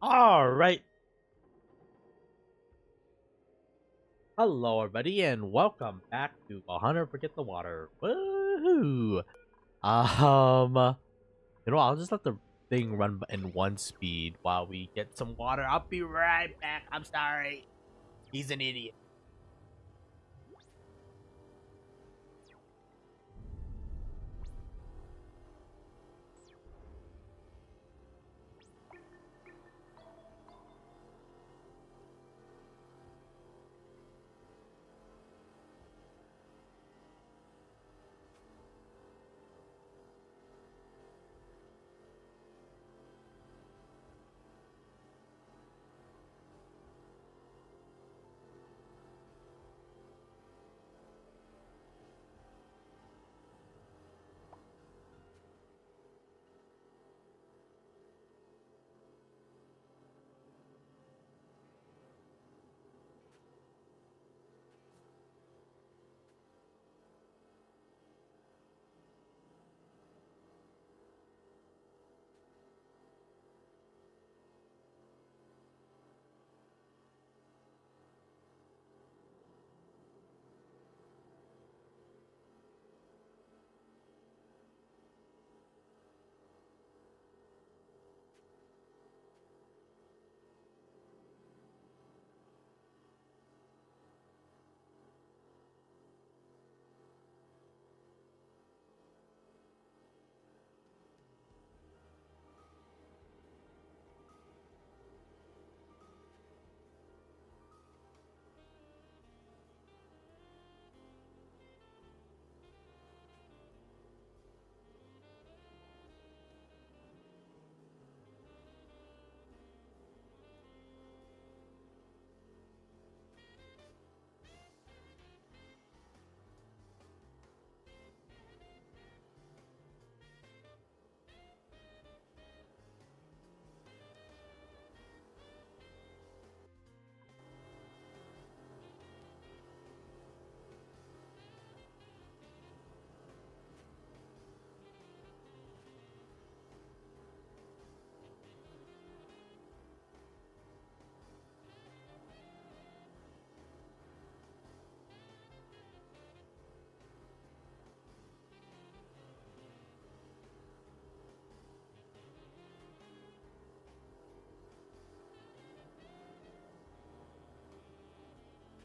All right. Hello, everybody, and welcome back to 100 Forget the Water. Woohoo! I'll just let the thing run in one speed while we get some water. I'll be right back. I'm sorry. He's an idiot.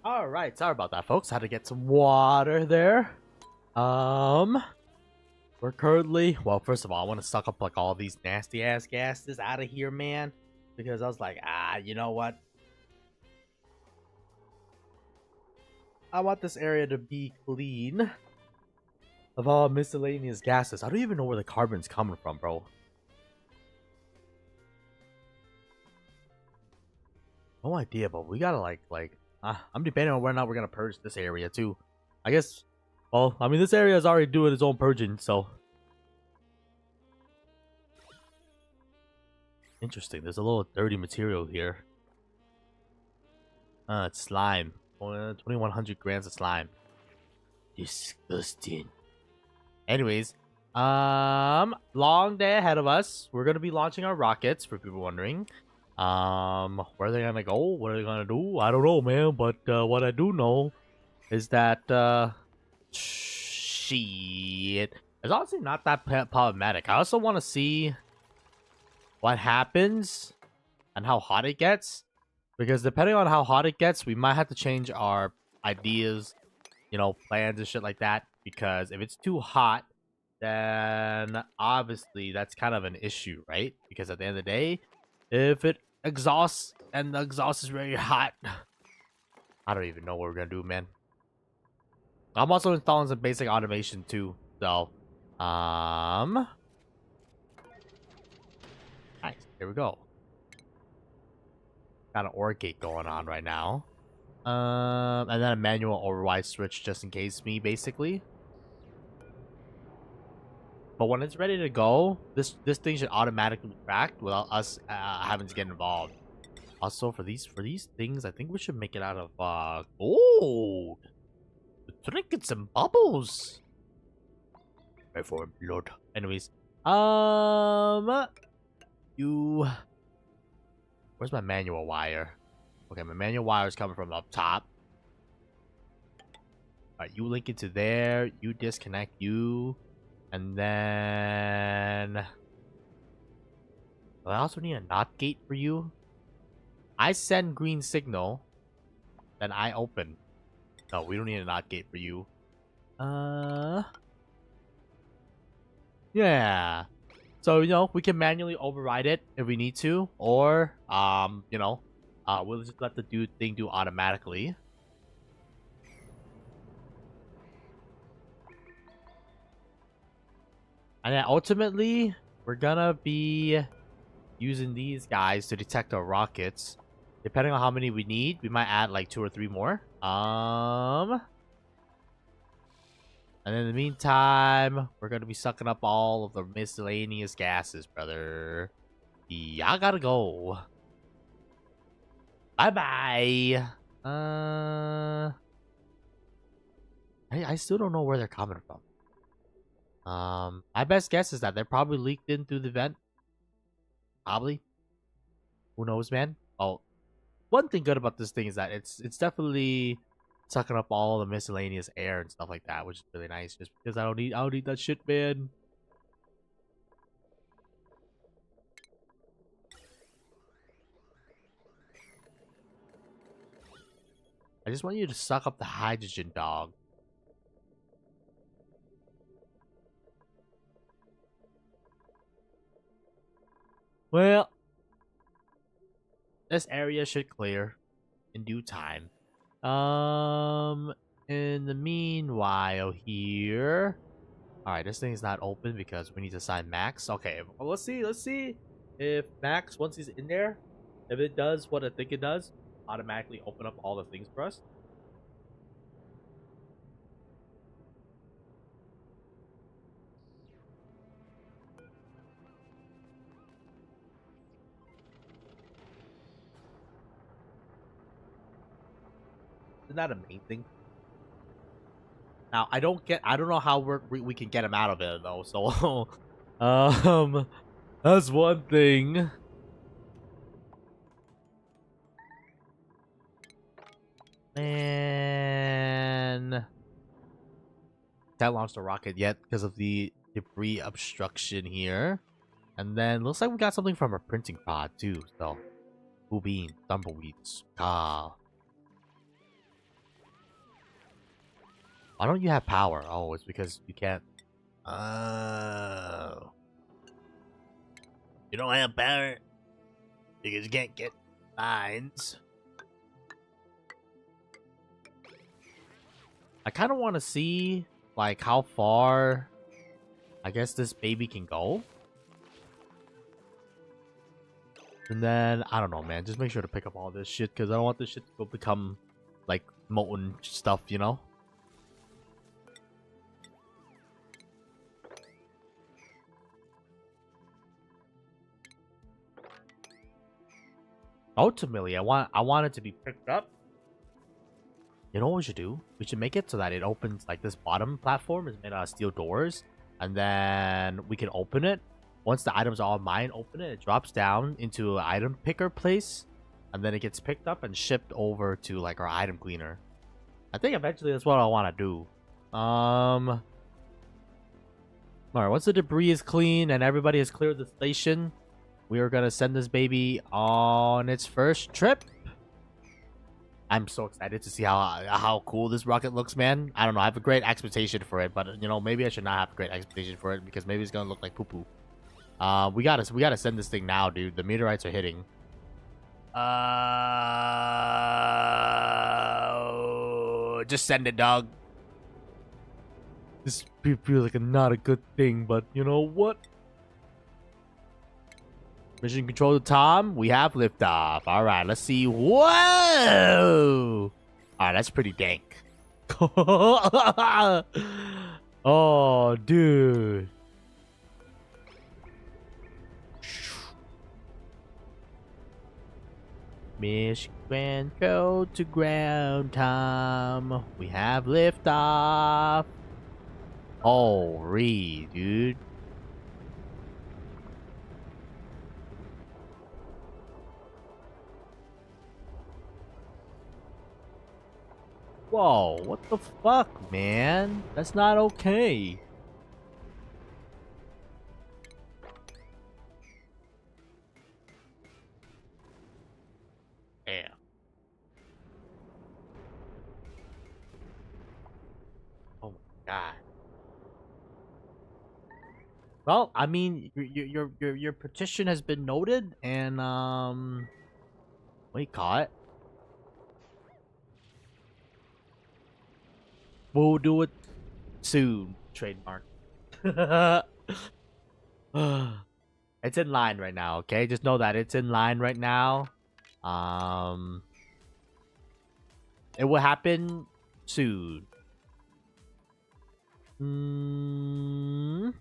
All right. Sorry about that, folks. Had to get some water there. Um, we're currently, well, first of all, I want to suck up like all these nasty ass gases out of here, man. Because I was like, you know what? I want this area to be clean of all miscellaneous gases. I don't even know where the carbon's coming from, bro. No idea, but we gotta I'm debating on whether or not we're gonna purge this area too. I guess. Well, I mean, this area is already doing its own purging, so interesting. There's a little dirty material here. It's slime. 2,100 grams of slime. Disgusting. Anyways, long day ahead of us. We're gonna be launching our rockets, for people wondering. Where are they gonna go? What are they gonna do? I don't know, man. But what I do know is that shit, it's honestly not that problematic. I also want to see what happens and how hot it gets, because depending on how hot it gets, we might have to change our ideas, plans and shit like that. Because if it's too hot, then obviously that's kind of an issue, right? Because at the end of the day, if it exhausts and the exhaust is very hot, I don't even know what we're gonna do, man. I'm also installing some basic automation too, so nice. Here we go. Got an OR gate going on right now. And then a manual override switch just in case me, basically. But when it's ready to go, this thing should automatically track without us having to get involved. Also, for these things, I think we should make it out of gold. Drinking some bubbles. Right for blood. Anyways, you Where's my manual wire? Okay, my manual wire is coming from up top. Alright, you link it to there. You disconnect you. And then... I also need a NOT gate for you. I send green signal. Then I open. No, we don't need a NOT gate for you. Yeah. So, we can manually override it if we need to. Or, we'll just let the thing do automatically. And then ultimately, we're gonna be using these guys to detect our rockets. Depending on how many we need, we might add like 2 or 3 more. And in the meantime, we're gonna be sucking up all of the miscellaneous gases, brother. Yeah, I gotta go. Bye-bye. I still don't know where they're coming from. My best guess is that they're probably leaked in through the vent. Probably. Who knows, man? Oh, one thing good about this thing is that it's definitely sucking up all the miscellaneous air and stuff like that, which is really nice. Just because I don't need that shit, man. I just want you to suck up the hydrogen, dog. Well, this area should clear in due time. In the meanwhile here... Alright, this thing is not open because we need to assign Max. Okay, well, let's see if Max, once he's in there, if it does what I think it does, automatically open up all the things for us. Isn't that amazing? Now, I don't know how we can get him out of it though, so that's one thing. Man, can't launch the rocket yet because of the debris obstruction here. And then looks like we got something from a printing pod too. So, cool beans, tumbleweeds. Ah. Why don't you have power? Oh, it's because you can't. Oh. You don't have power because you can't get lines. I kind of want to see, like, how far, I guess, this baby can go. And then, I don't know, man. Just make sure to pick up all this shit, because I don't want this shit to go become, like, molten stuff, you know? Ultimately, I want it to be picked up. You know what we should do? We should make it so that it opens, like, this bottom platform is made out of steel doors. And then we can open it. Once the items are all mine, open it. It drops down into an item picker place. And then it gets picked up and shipped over to, like, our item cleaner. I think eventually that's what I want to do. Alright, once the debris is clean and everybody has cleared the station, we are going to send this baby on its first trip. I'm so excited to see how cool this rocket looks, man. I don't know. I have a great expectation for it, but you know, maybe I should not have a great expectation for it because maybe it's gonna look like poo poo. We gotta send this thing now, dude. The meteorites are hitting. Just send it, dog. This feels like not a good thing, but you know what? Mission control to Tom. We have liftoff. All right, let's see. Whoa! All right, that's pretty dank. Oh, dude. Mission control to ground, Tom. We have liftoff. Holy, dude. Whoa, what the fuck, man? That's not okay. Damn. Oh my god. Well, I mean, your petition has been noted, and we caught it. We'll do it soon. Trademark. It's in line right now, okay? Just know that it's in line right now. Um, it will happen soon. Man,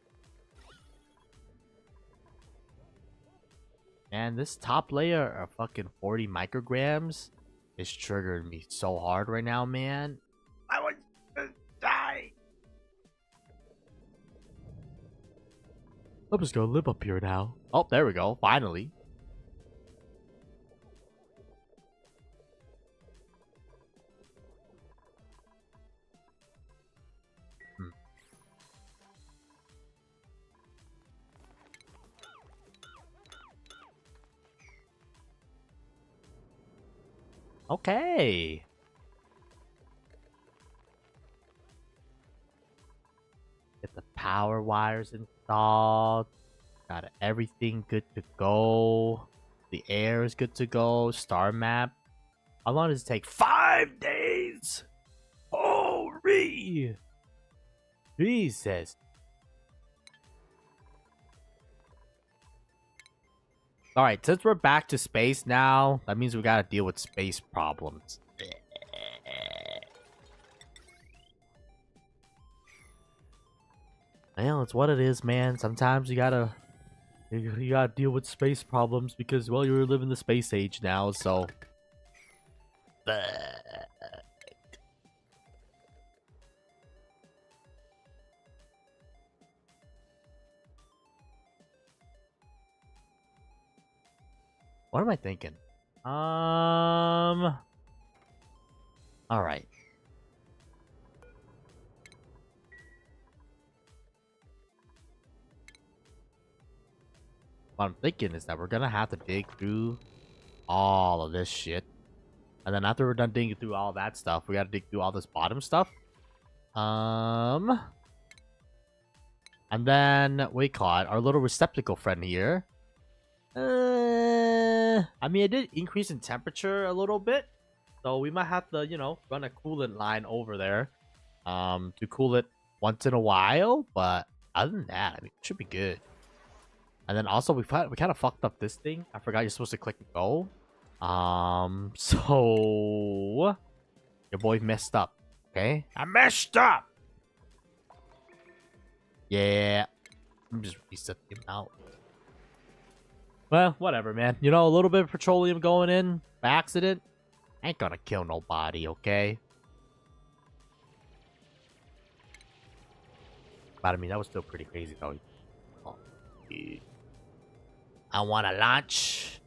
this top layer of fucking 40 micrograms is triggering me so hard right now, man. I want to die. I'm just gonna live up here now. Oh, there we go. Finally. Okay. Get the power wires installed. Got everything good to go. The air is good to go. Star map. How long does it take? 5 days! Holy! Jesus. Alright, since we're back to space now, that means we gotta deal with space problems. Well, it's what it is, man. Sometimes you gotta deal with space problems because, well, you're living the space age now, so. What am I thinking? All right. What I'm thinking is that we're gonna have to dig through all of this shit. And then after we're done digging through all that stuff, we gotta dig through all this bottom stuff. And then we caught our little receptacle friend here. I mean, it did increase in temperature a little bit. So we might have to, you know, run a coolant line over there. To cool it once in a while. But other than that, I mean, it should be good. And then also we kind of fucked up this thing. I forgot you're supposed to click and go. So your boy messed up. Okay, I messed up. Yeah, I'm just resetting him out. Well, whatever, man. You know, a little bit of petroleum going in by accident ain't gonna kill nobody, okay? But I mean, that was still pretty crazy, though. Oh, yeah. I want to launch.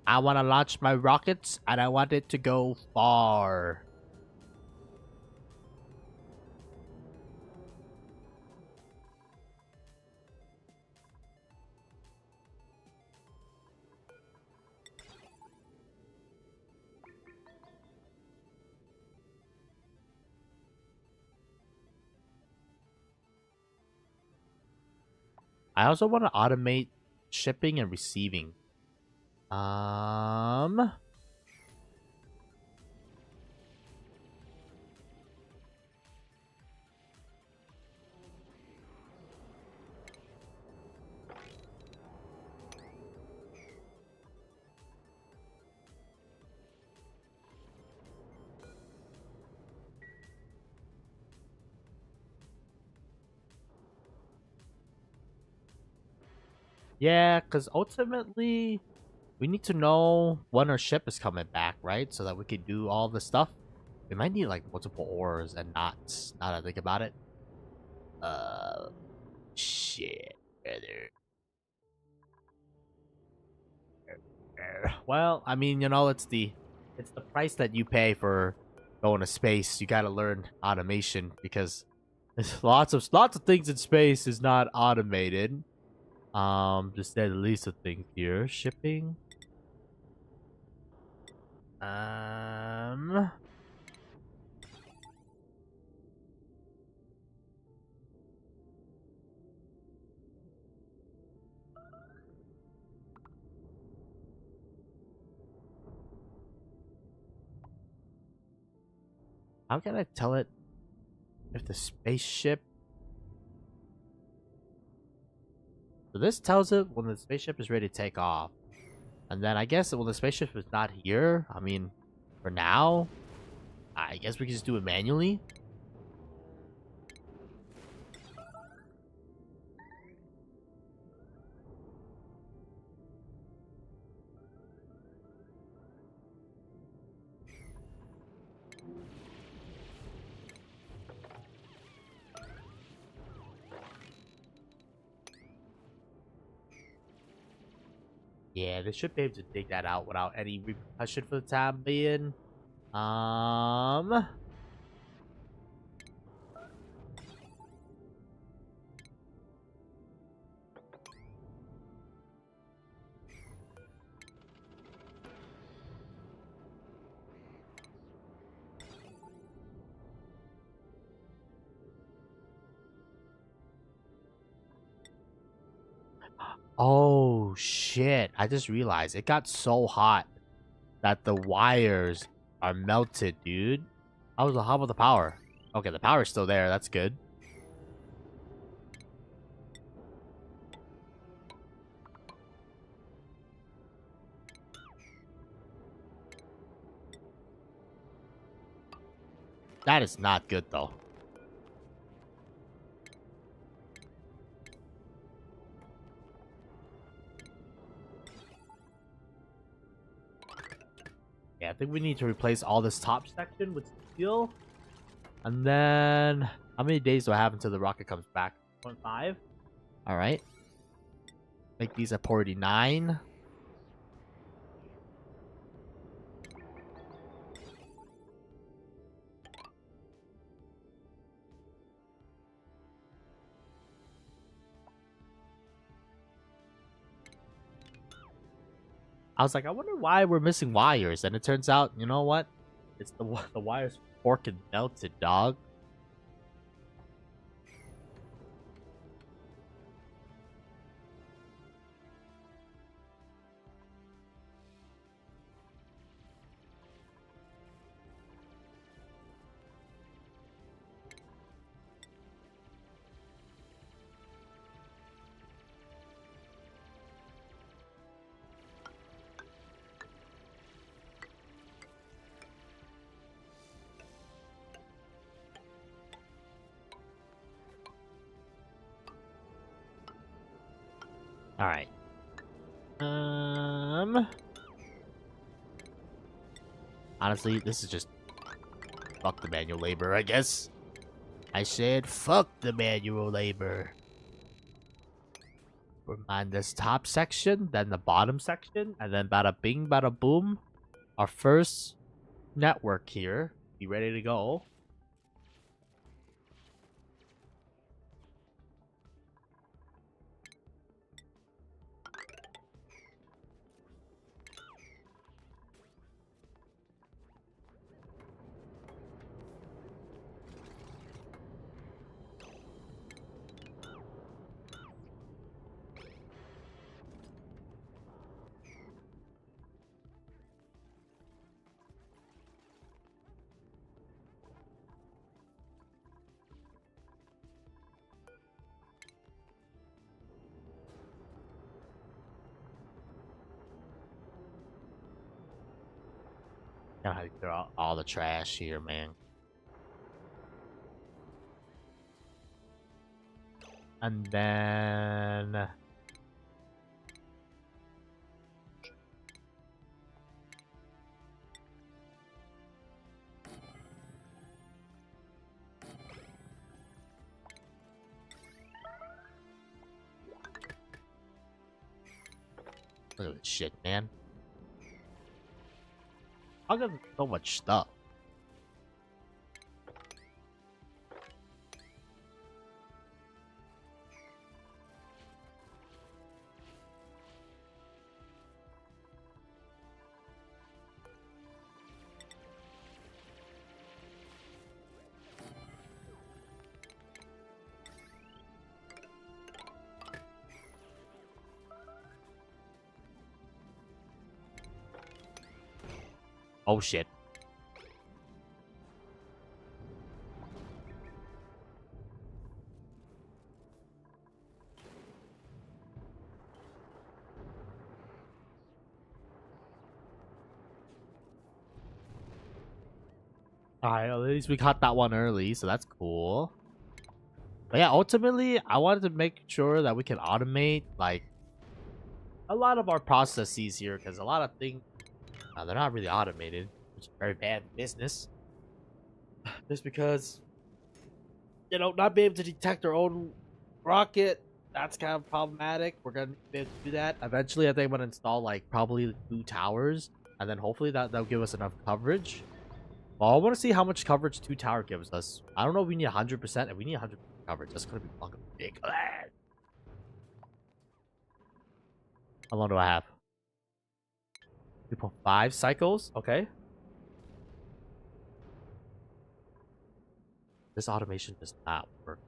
I want to launch my rockets, and I want it to go far. I also want to automate shipping and receiving. Yeah, because ultimately, we need to know when our ship is coming back, right? So that we can do all the stuff. We might need, like, multiple ores and knots, now that I think about it. Shit, brother. Well, I mean, you know, it's the It's the price that you pay for going to space. You gotta learn automation because there's lots of things in space is not automated. Just say the least of things here. Shipping. Um, how can I tell it if the spaceship? So this tells it when the spaceship is ready to take off. And then I guess when the spaceship is not here, I mean, for now, I guess we can just do it manually. Yeah, they should be able to dig that out without any repercussion for the time being. Um, oh shit! I just realized it got so hot that the wires are melted, dude. How about the power? Okay, the power's still there. That's good. That is not good though. Yeah, I think we need to replace all this top section with steel. And then, how many days do I have until the rocket comes back? 0.5? Alright. Make these a 49. I was like, I wonder why we're missing wires. And it turns out, you know what? It's the wires fork and melted, dog. Alright. Honestly, this is just fuck the manual labor, I guess. I said fuck the manual labor. Remind this top section, then the bottom section, and then bada bing, bada boom. Our first network here. Be ready to go. Gotta have to throw out all the trash here, man. And then look at this shit, man. I got so much stuff. Oh shit. Alright, at least we caught that one early, so that's cool. But yeah, ultimately, I wanted to make sure that we can automate, like, a lot of our processes here, because a lot of things, they're not really automated, which is very bad business. Just because, you know, not being able to detect our own rocket, that's kind of problematic. We're going to be able to do that. Eventually, I think I'm going to install, like, probably 2 towers, and then hopefully that'll give us enough coverage. Well, I want to see how much coverage 2 tower gives us. I don't know if we need 100%. If we need 100% coverage, that's going to be fucking big. How long do I have? 3.5 cycles? Okay. This automation does not work.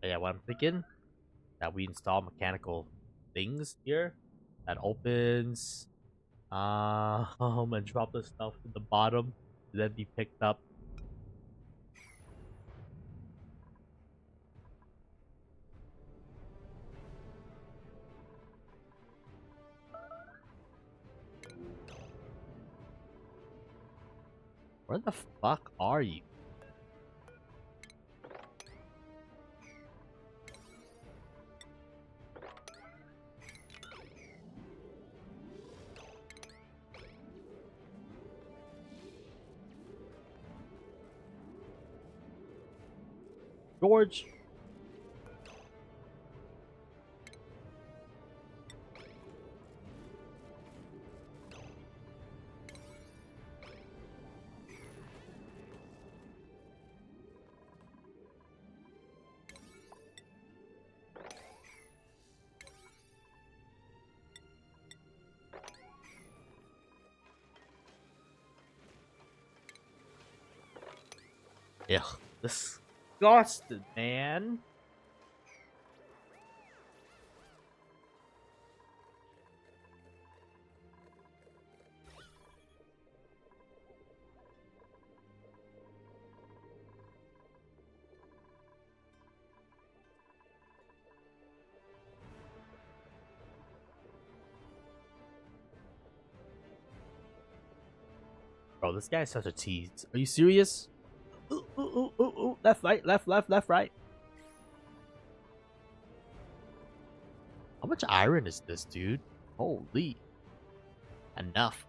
But yeah, what I'm thinking, that we install mechanical things here that opens and drop the stuff to the bottom to then be picked up. Where the fuck are you? George? Ugh, disgusted, man. Bro, this guy's such a tease. Are you serious? Ooh, ooh, ooh, ooh, ooh. Left, right, left, left, left, right. How much iron is this, dude? Holy. Enough.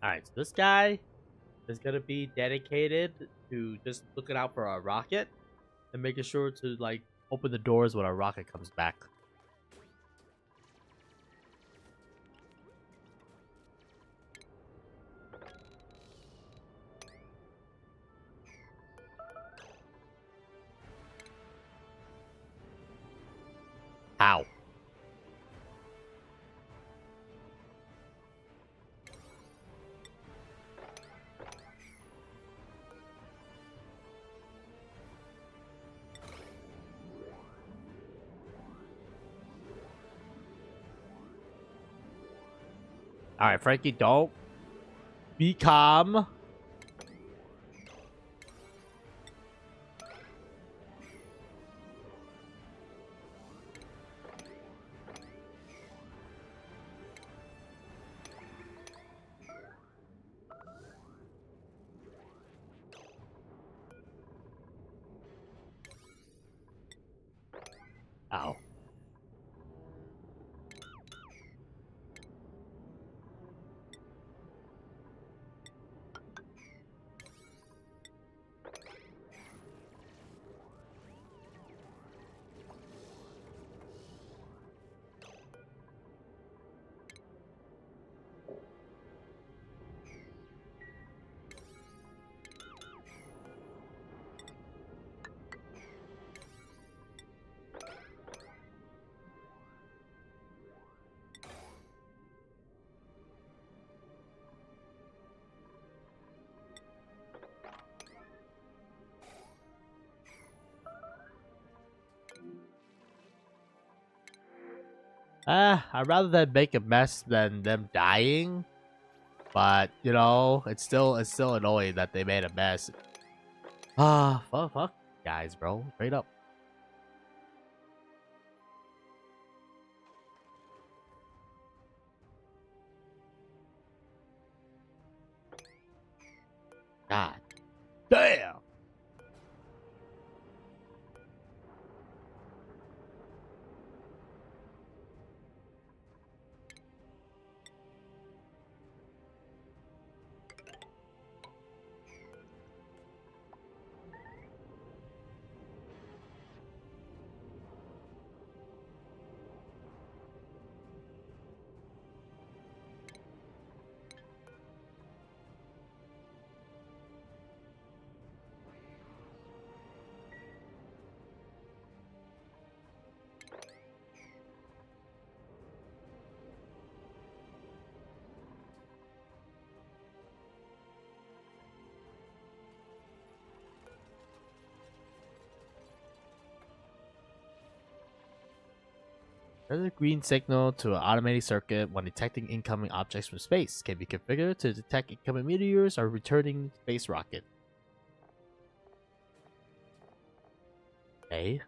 Alright, so this guy is gonna be dedicated to just looking out for our rocket and making sure to, like, open the doors when our rocket comes back. How? All right, Frankie, don't be calm. Ow. I'd rather them make a mess than them dying. But you know, it's still annoying that they made a mess. Fuck, guys, bro, straight up. God damn. There's a green signal to an automated circuit when detecting incoming objects from space. Can be configured to detect incoming meteors or returning space rocket. Okay.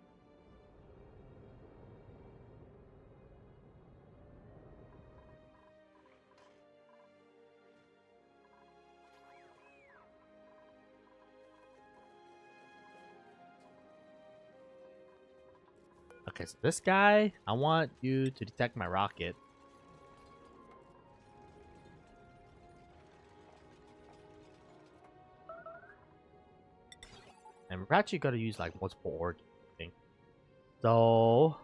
Okay, so this guy, I want you to detect my rocket. And we're actually gonna use like multiple organs, I think. So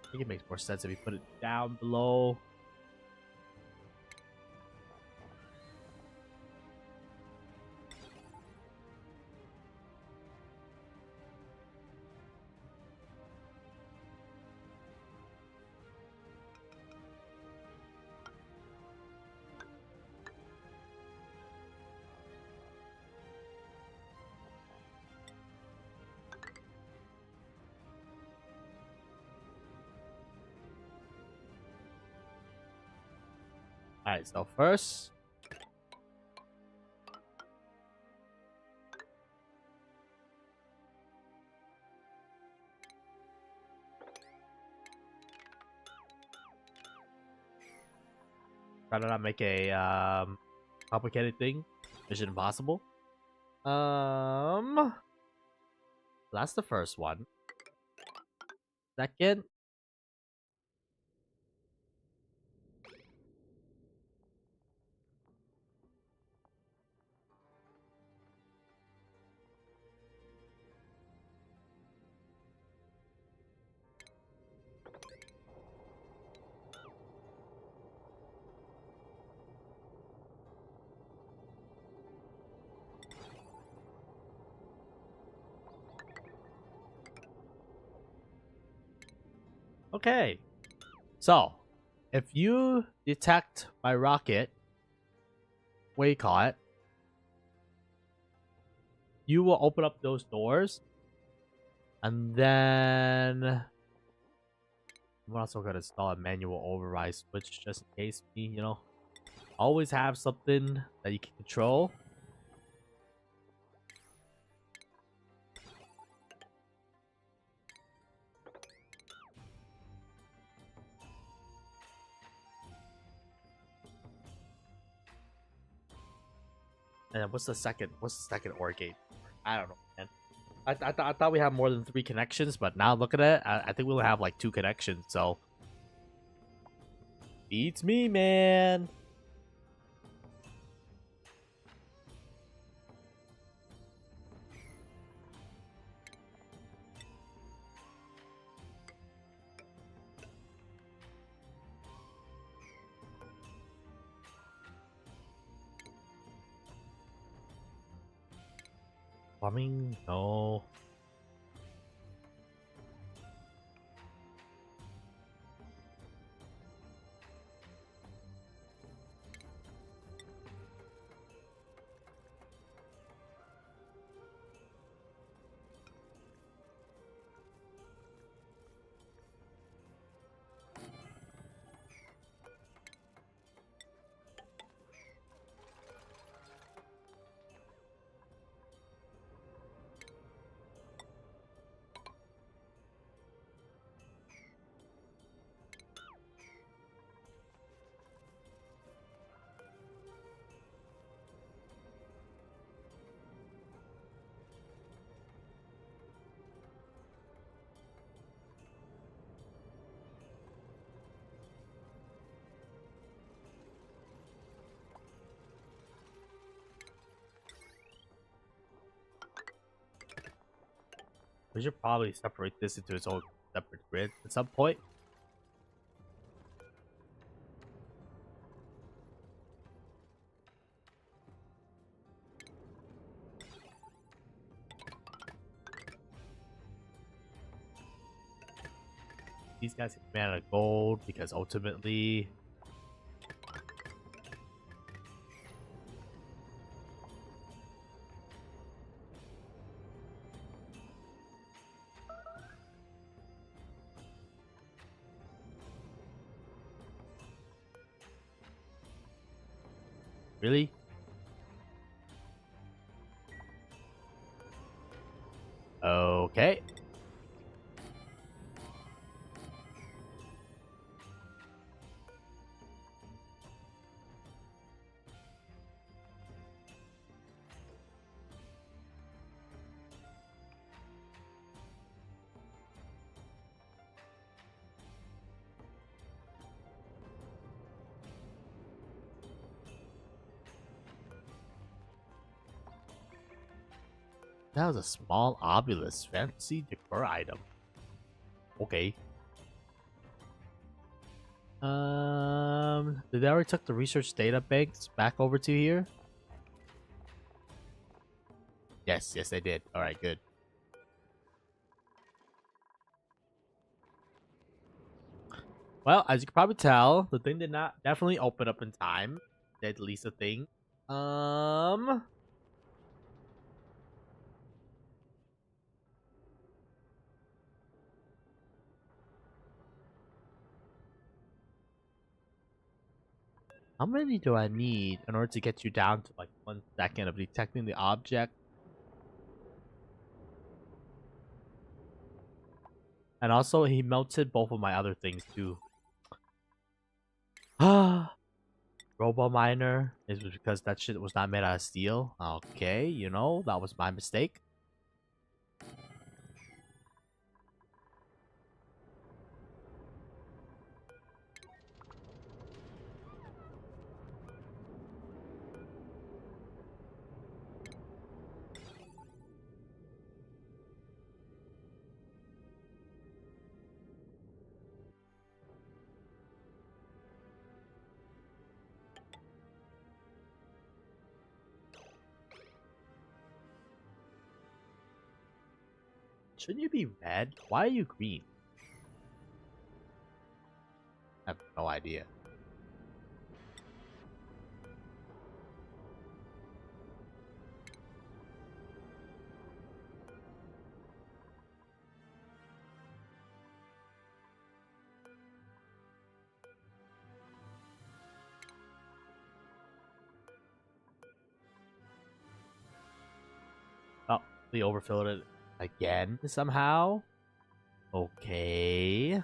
I think it makes more sense if we put it down below. Alright, so first, try to not make a complicated thing. Mission Impossible. That's the first one. Second, okay. So, if you detect my rocket, what do you call it? You will open up those doors, and then I'm also gonna install a manual override switch just in case always have something that you can control. And then what's the second? What's the second OR gate? I don't know, man. I thought we have more than 3 connections, but now look at it. I think we'll have like 2 connections. So beats me, man. Plumbing, no. We should probably separate this into its own separate grid at some point. These guys get mana gold because ultimately really? Okay. That was a small obelisk fancy decor item. Okay. Did they already took the research data banks back over to here? Yes, they did. All right, good. Well, as you can probably tell, the thing did not definitely open up in time. At least a thing. Um, how many do I need in order to get you down to like 1 second of detecting the object? And also, he melted both of my other things too. Ah, Robo Miner is because that shit was not made out of steel. Okay, you know, that was my mistake. Shouldn't you be red? Why are you green? I have no idea. Oh, we overfilled it again somehow. Okay.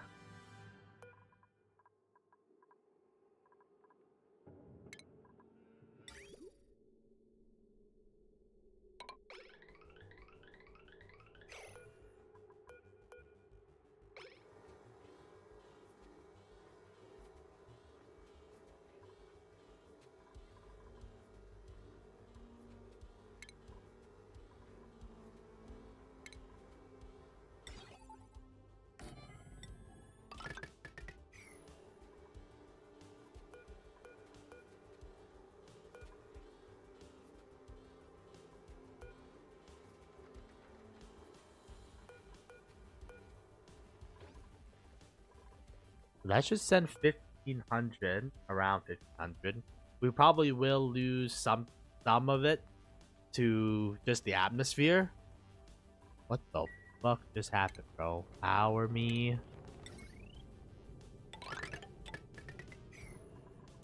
That should send 1500, around 1500. We probably will lose some of it to just the atmosphere. What the fuck just happened, bro? Power me.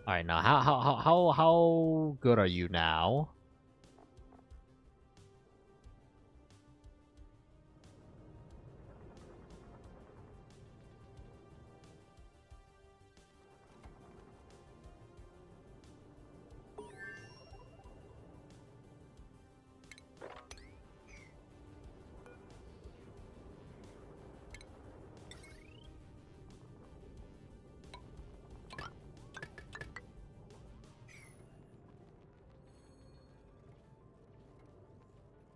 All right, now how good are you now?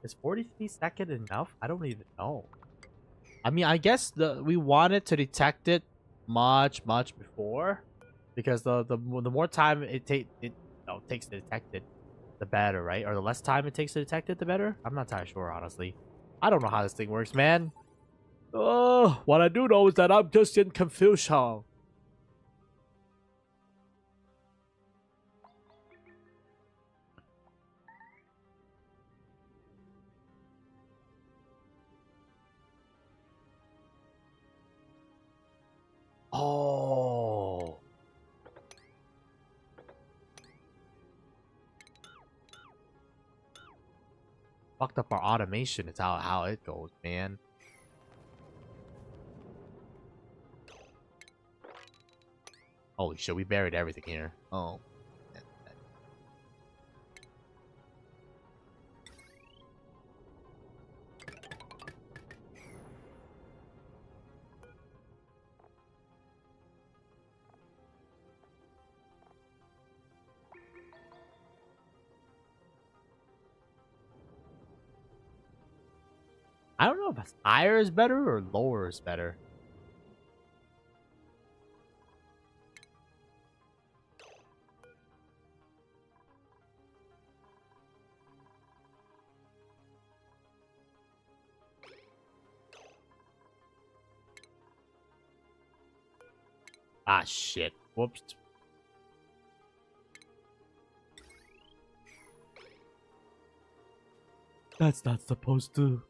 Is 43 second enough? I don't even know. I mean, I guess we wanted to detect it much before, because the more time takes to detect it, the better, right? Or the less time it takes to detect it, the better. I'm not entirely sure, honestly. I don't know how this thing works, man. Oh, what I do know is that I'm just in confusion. Oh. Fucked up our automation. It's how it goes, man. Holy shit, we buried everything here. Oh. I don't know if higher is better or lower is better. Ah, shit. Whoops. That's not supposed to.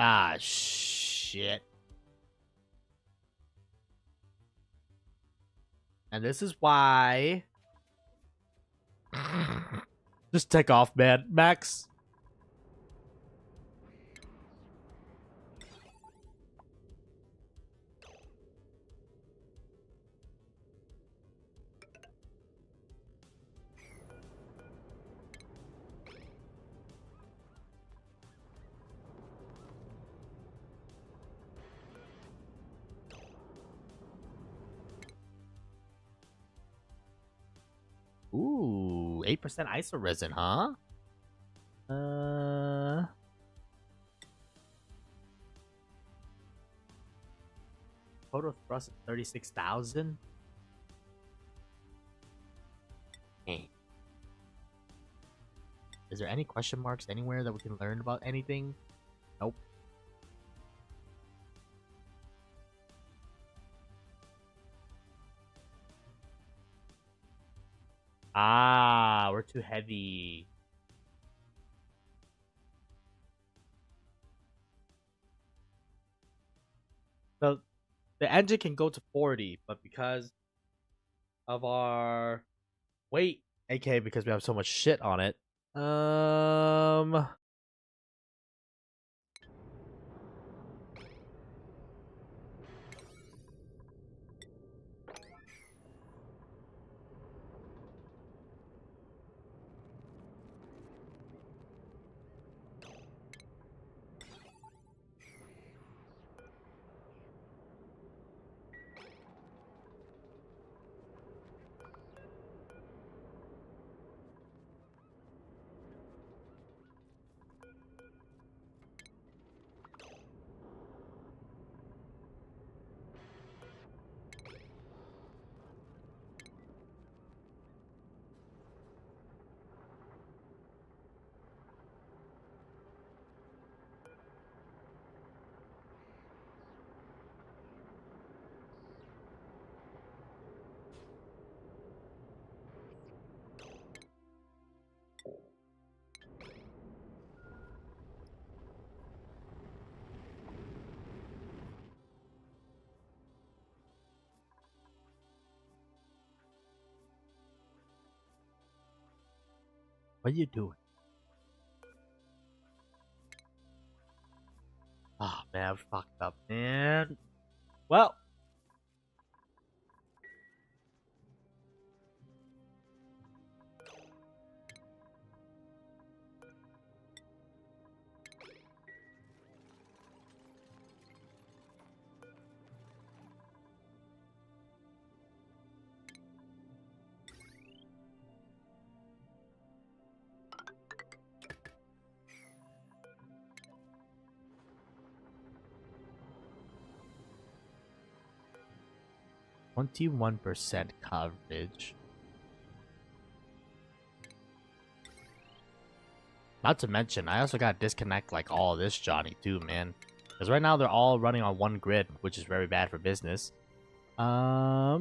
Ah, shit. And this is why... Just take off, man. Max. Ooh, 8% iso resin, huh? Total thrust of 36,000. Hey. Is there any question marks anywhere that we can learn about anything? Nope. Ah, we're too heavy. So the engine can go to 40, but because of our weight, aka because we have so much shit on it, what are you doing? Oh man, I fucked up, man. Well, %21 coverage. Not to mention, I also got to disconnect like all this Johnny too, man. Because right now they're all running on one grid, which is very bad for business. Yeah,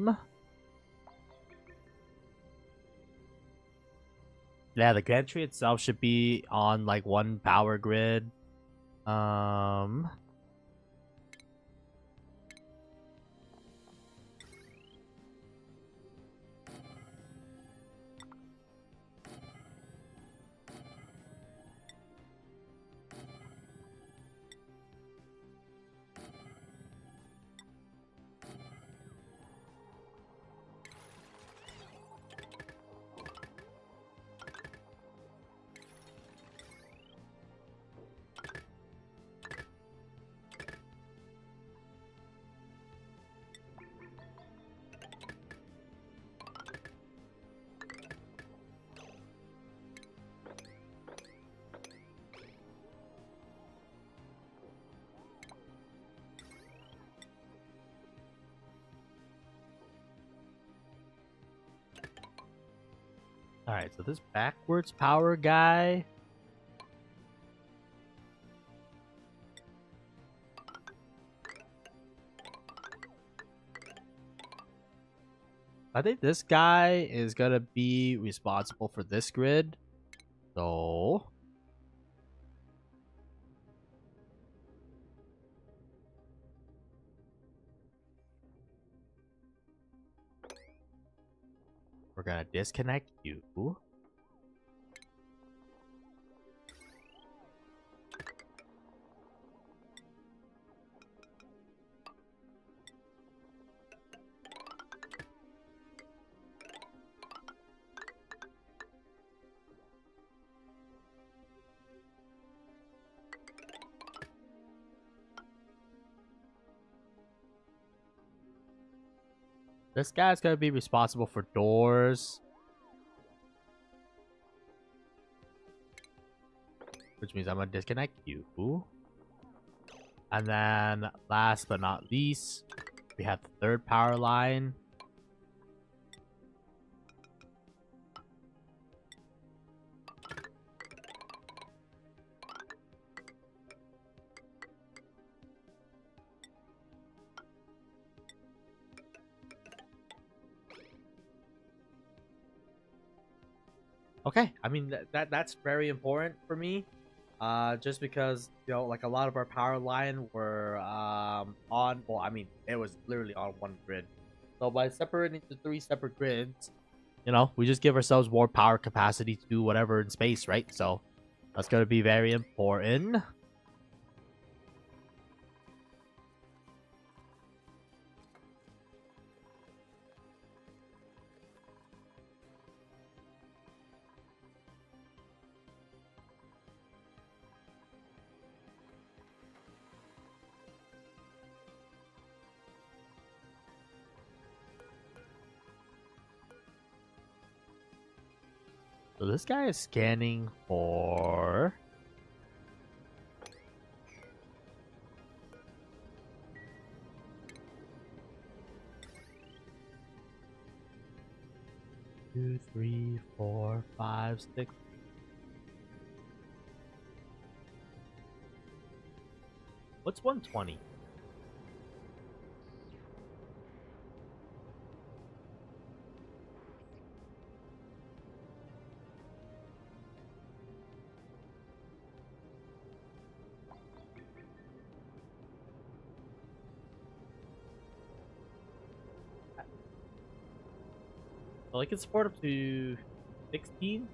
the gantry itself should be on like one power grid. Alright, so this backwards power guy. I think this guy is gonna be responsible for this grid. So We're gonna disconnect you. This guy's gonna be responsible for doors, which means I'm gonna disconnect you. And then, last but not least, we have the third power line. Okay, I mean that's very important for me. Just because like a lot of our power line were on. Well, I mean it was literally on one grid. So by separating the three separate grids, we just give ourselves more power capacity to do whatever in space, right? So that's gonna be very important. So this guy is scanning for. Two, three, four, five, six. What's 120? Well, I can support up to 16.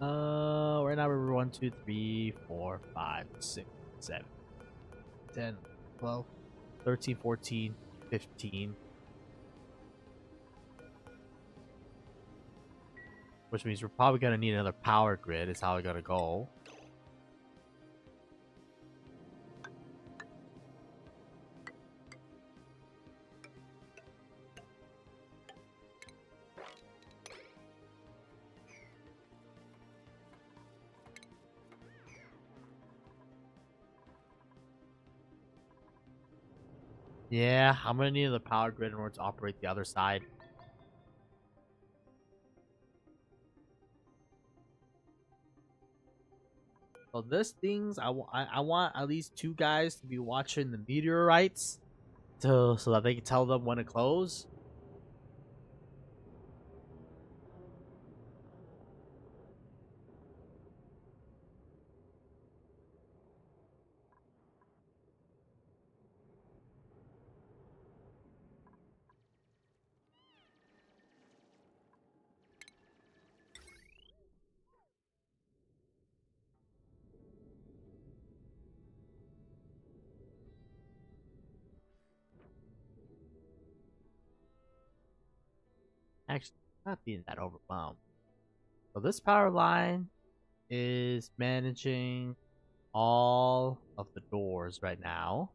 Right now we're 1, 2, 3, 4, 5, 6, 7, 10, 12, 13, 14, 15. Which means we're probably gonna need another power grid. Is how we're gonna go. Yeah, I'm gonna need another power grid in order to operate the other side. So this things, I want at least 2 guys to be watching the meteorites, so that they can tell them when to close. Actually, not being that overwhelmed. So this power line is managing all of the doors right now.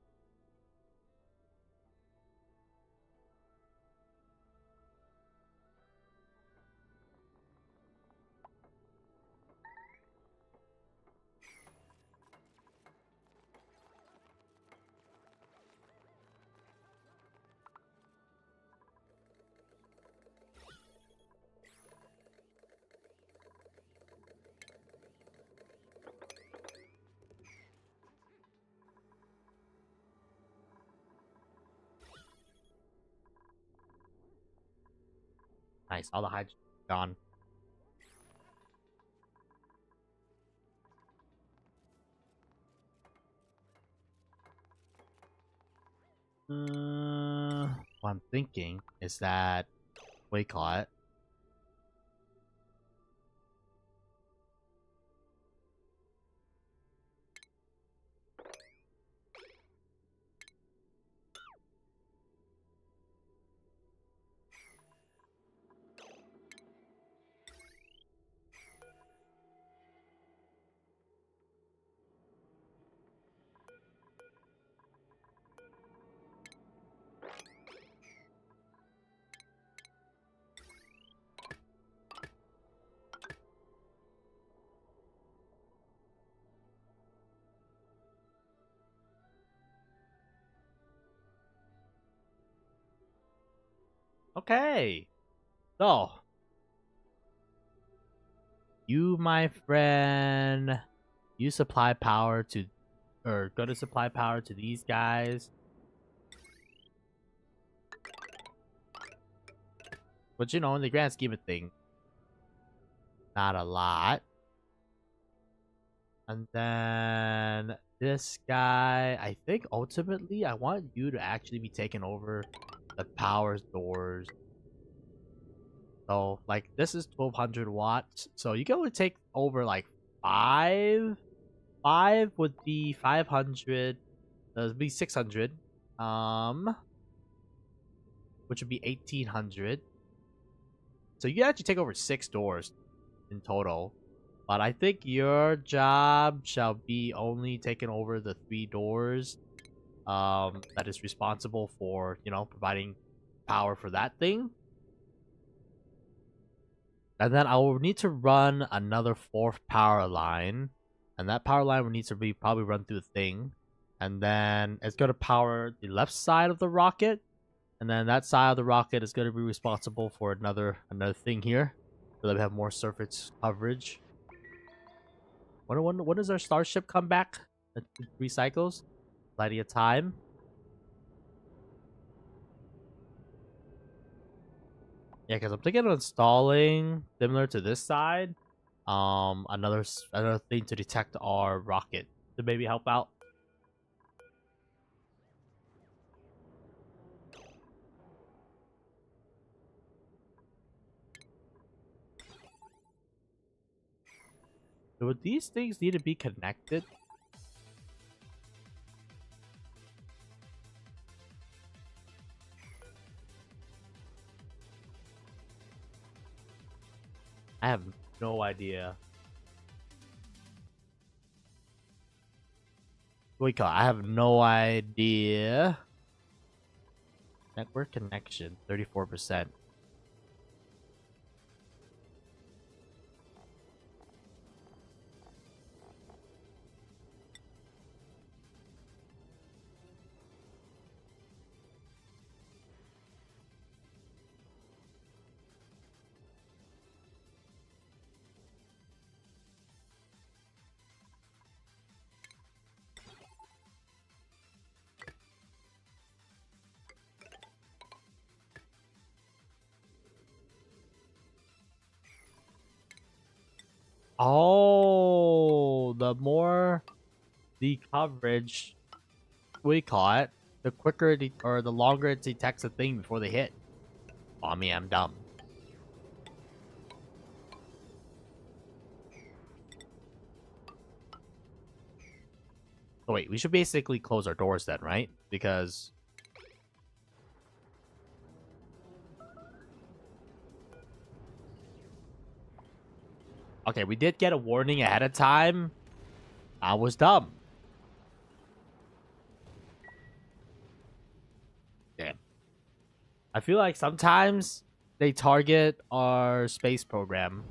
Nice, all the hydrogen gone. What I'm thinking is that what do you call it? Okay. So, you, my friend, you supply power to, or go to supply power to these guys. But you know, in the grand scheme of things, not a lot. And then this guy, I think ultimately I want you to actually be taking over the power doors. So like this is 1200 watts. So you can only take over like five. Five would be 500. That would be 600. Which would be 1800. So you can actually take over 6 doors in total. But I think your job shall be only taking over the 3 doors. That is responsible for, you know, providing power for that thing. And then I will need to run another 4th power line. And that power line will need to be probably run through the thing. And then it's going to power the left side of the rocket. And then that side of the rocket is going to be responsible for another thing here. So that we have more surface coverage. When does our starship come back? 3 cycles? Plenty of time. Yeah, because I'm thinking of installing, similar to this side, another thing to detect our rocket to maybe help out. Would these things need to be connected? I have no idea. Wait, I have no idea. Network connection, 34%. Oh, the more the coverage we call it, the quicker it or the longer it detects a thing before they hit. Oh, me, I'm dumb. So wait, we should basically close our doors then, right? Because okay, we did get a warning ahead of time. I was dumb. Damn. I feel like sometimes they target our space program.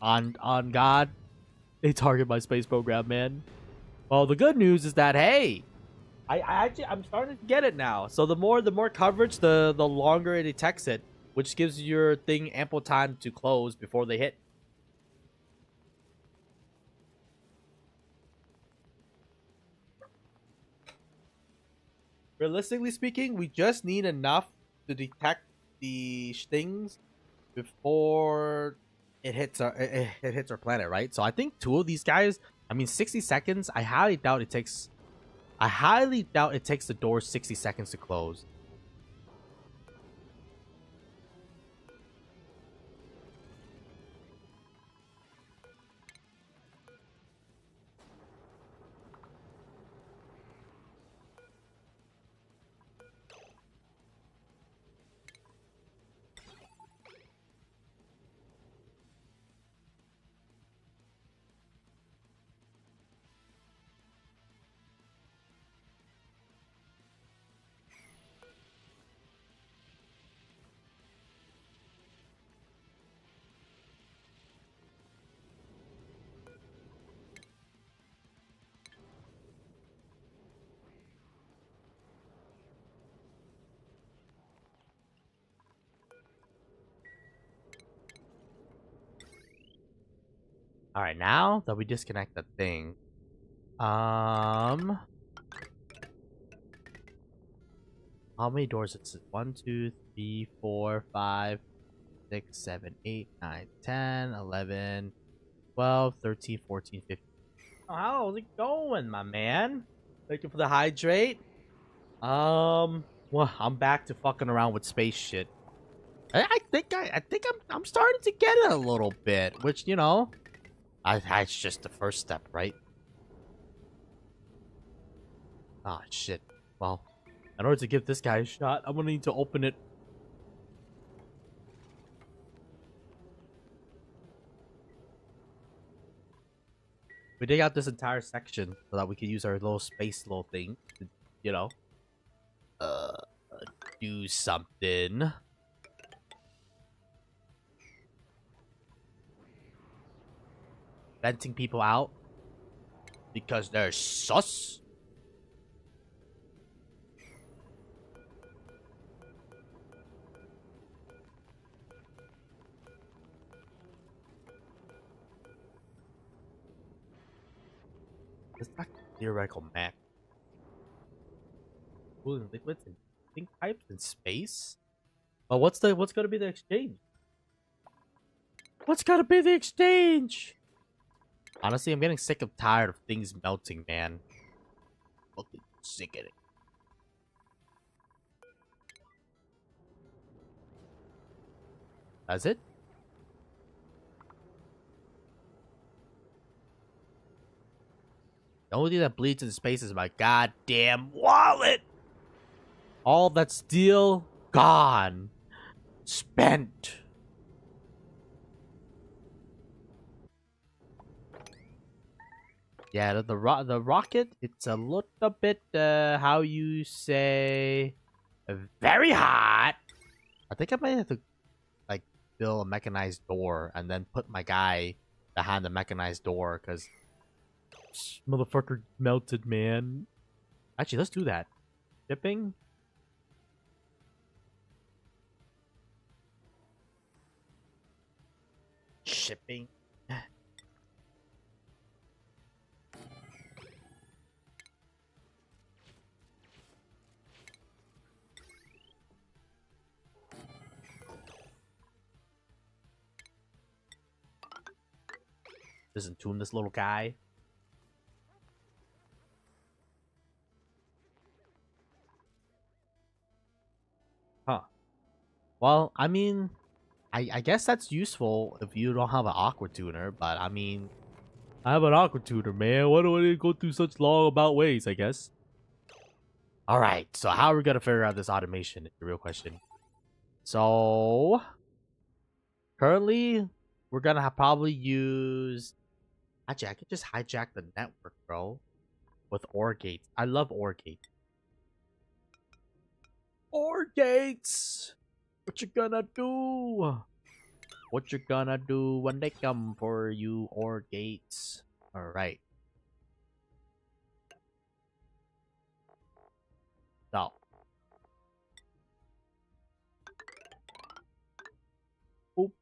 On God, they target my space program, man. Well, the good news is that hey, I'm starting to get it now. So the more coverage, the longer it detects it, which gives your thing ample time to close before they hit. Realistically speaking, we just need enough to detect the things before it hits our planet, right? So I think 2 of these guys, I mean 60 seconds, I highly doubt it takes the door 60 seconds to close. All right, now that we disconnect the thing, how many doors is it? 1, 2, 3, 4, 5, 6, 7, 8, 9, 10, 11, 12, 13, 14, 15. Oh, how's it going, my man? Thank you for the hydrate. Well, I'm back to fucking around with space shit. I think I'm starting to get it a little bit, which it's just the first step, right? Ah, shit. Well, in order to give this guy a shot, I'm gonna need to open it. We dig out this entire section so that we can use our little space little thing to, you know, uh, do something. Venting people out because they're sus. It's not theoretical mech. Cooling liquids and think pipes in space. But what's gonna be the exchange? What's gonna be the exchange? Honestly, I'm getting sick and tired of things melting, man. Fucking sick of it. That's it? The only thing that bleeds in space is my goddamn wallet! All that steel, gone. Spent. Yeah, the rocket, it's a little bit, how you say, very hot. I think I might have to, like, build a mechanized door and then put my guy behind the mechanized door, because motherfucker melted, man. Actually, let's do that. Shipping? Shipping? Doesn't tune this little guy. Huh. Well, I mean, I guess that's useful if you don't have an aqua tuner, but I mean, I have an aqua tuner, man. Why do I need to go through such long about ways, I guess? Alright, so how are we gonna figure out this automation is the real question. So, currently, we're gonna probably use... Actually, I could just hijack the network, bro. With OR gates. I love OR gates. OR gates! What you gonna do? What you gonna do when they come for you, OR gates? Alright. So. Oop.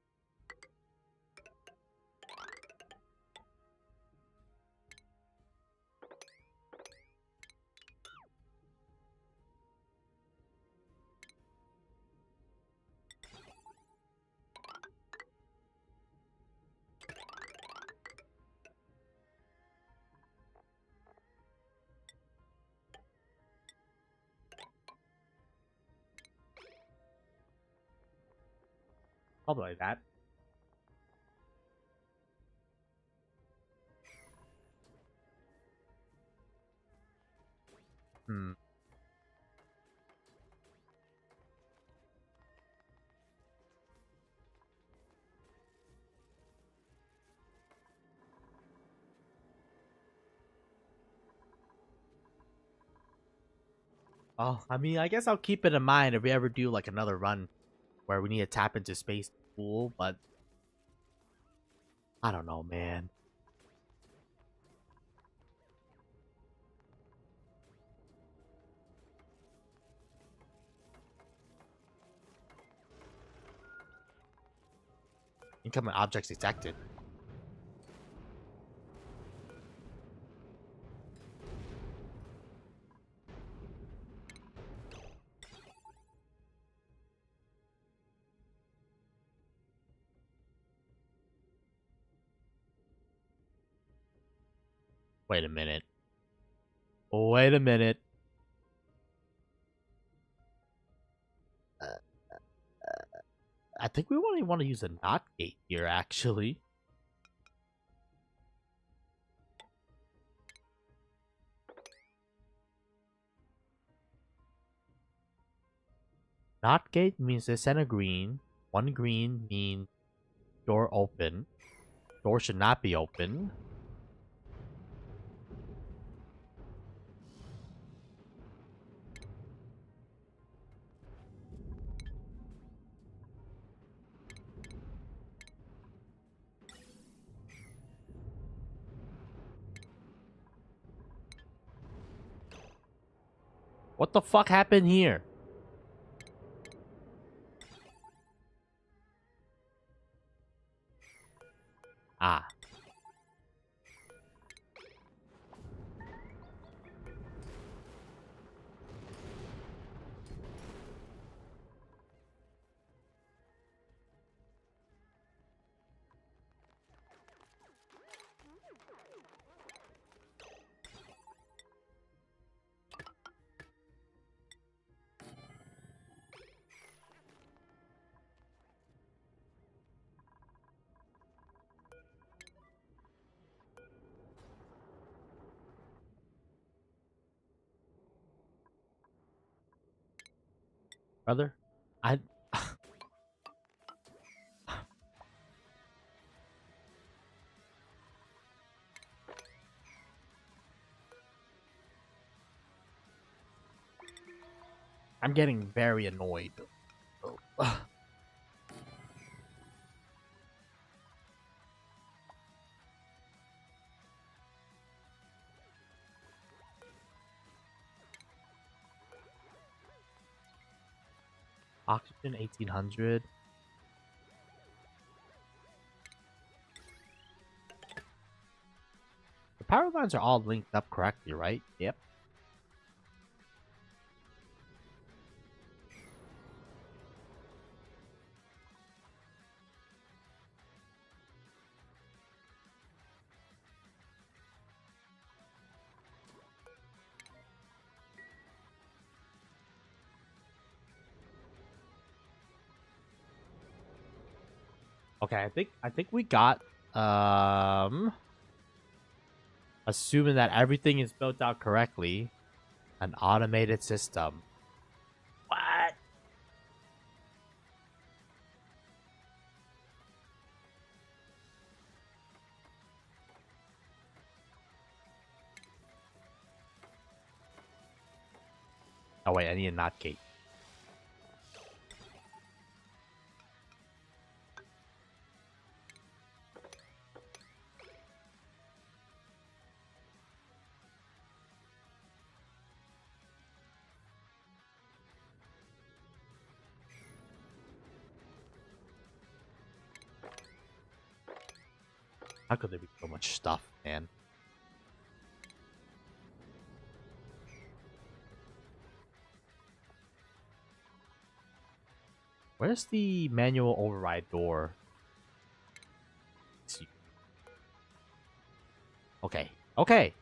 Probably like that. Hmm. Oh, I mean, I guess I'll keep it in mind if we ever do like another run where we need to tap into space pool, but I don't know, man. Incoming objects detected. Wait a minute. Wait a minute. I think we only want to use a NOT gate here, actually. NOT gate means they send a green. One green means door open. Door should not be open. What the fuck happened here? Ah. Brother? I... I'm getting very annoyed. Oxygen 1800. The power lines are all linked up correctly, right? Yep. Okay, I think we got assuming that everything is built out correctly, an automated system. What? Oh wait, I need a NOT gate. How could there be so much stuff, man? Where's the manual override door? Okay. Okay.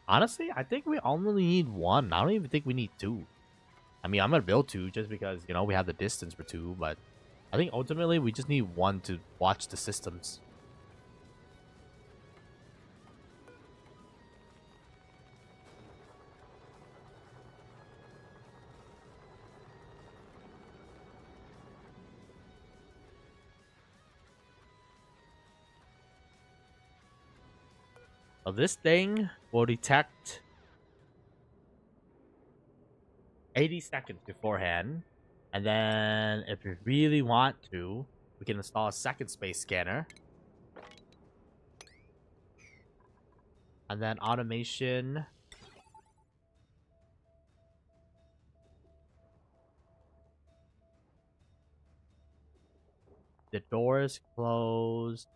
Honestly, I think we only need one. I don't even think we need two. I mean, I'm gonna build two just because, you know, we have the distance for two, but I think ultimately we just need one to watch the systems. So this thing will detect 80 seconds beforehand. And then if we really want to, we can install a second space scanner. And then automation. The door is closed.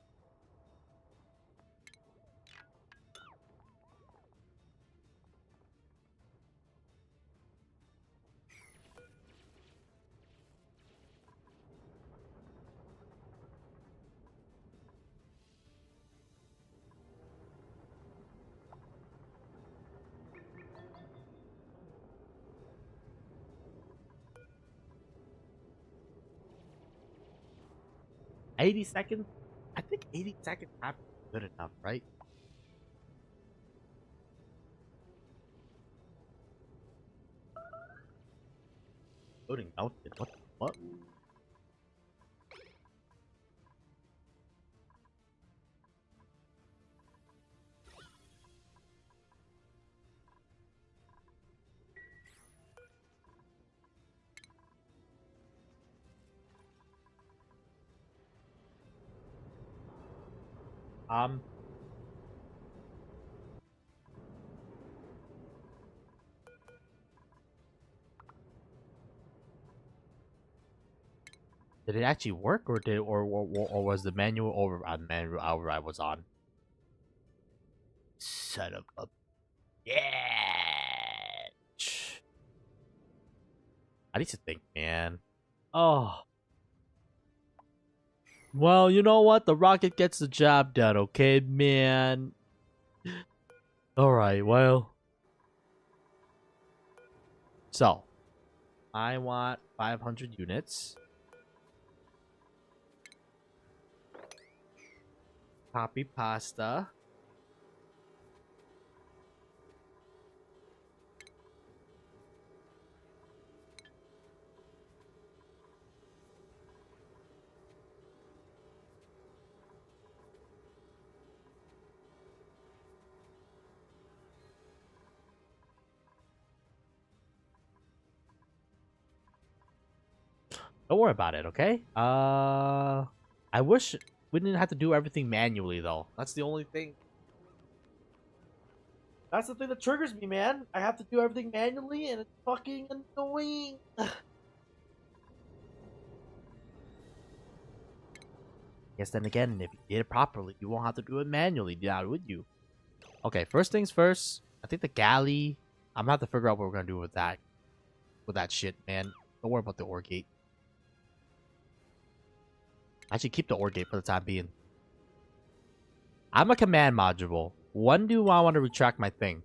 $80. I think 80 seconds have to be good enough, right? Loading melted. What the fuck? Um, did it actually work, or or was the manual override was on? Son of a bitch. I need to think, man. Oh. Well, you know what? The rocket gets the job done, okay, man? Alright, well. So, I want 500 units. Copy pasta. Don't worry about it, okay? I wish we didn't have to do everything manually, though. That's the only thing. That's the thing that triggers me, man. I have to do everything manually, and it's fucking annoying. Yes, then again, if you did it properly, you won't have to do it manually, now would you? Okay, first things first. I think the galley. I'm gonna have to figure out what we're gonna do with that. With that shit, man. Don't worry about the ore gate. I should keep the ore gate for the time being. I'm a command module. When do I want to retract my thing?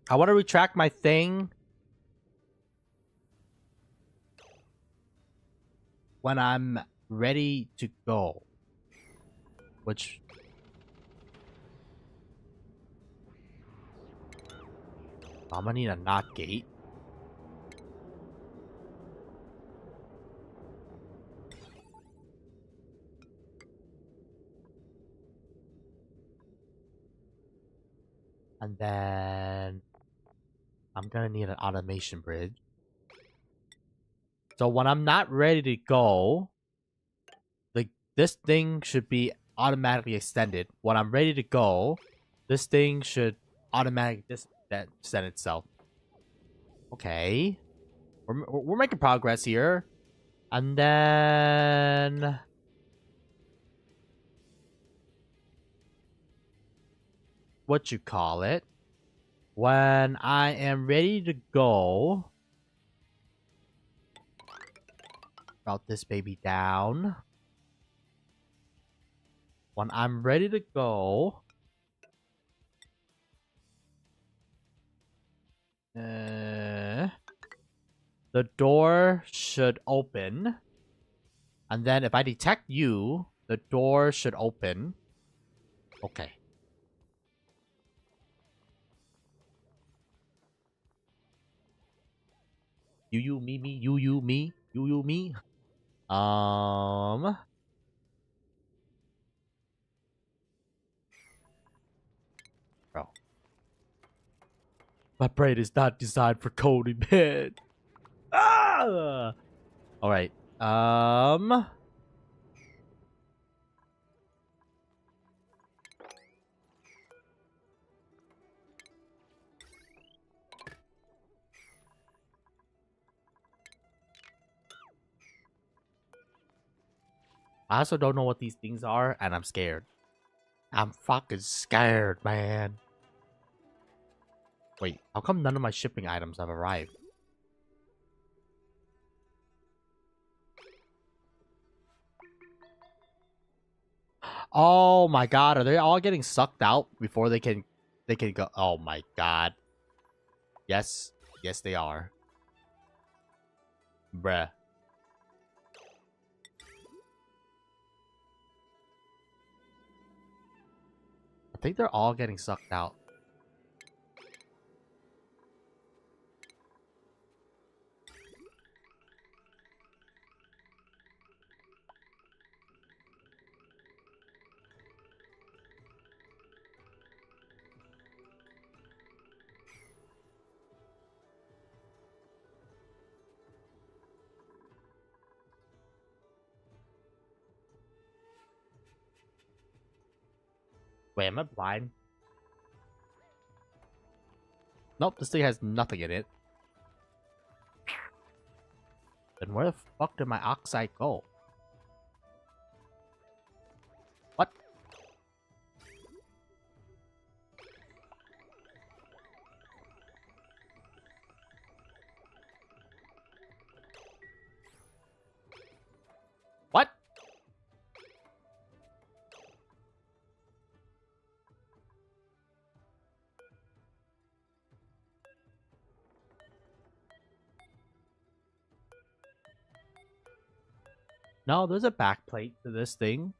I want to retract my thing when I'm ready to go. Which... I'm gonna need a knock gate. And then... I'm gonna need an automation bridge. So when I'm not ready to go, like, this thing should be automatically extended. When I'm ready to go, this thing should automatically extend itself. Okay. We're making progress here. And then... what you call it? When I am ready to go... route this baby down. When I'm ready to go... the door should open. And then if I detect you, the door should open. Okay. You, me, me, you, me, you, me. Bro. My brain is not designed for coding, man. Ah! Alright. I also don't know what these things are, and I'm scared. I'm fucking scared, man. Wait, how come none of my shipping items have arrived? Oh my god, are they all getting sucked out before they can go? Oh my god. Yes. Yes, they are. Bruh. I think they're all getting sucked out. Wait, am I blind? Nope, this thing has nothing in it. Then where the fuck did my oxide go? What? What? No, there's a backplate to this thing.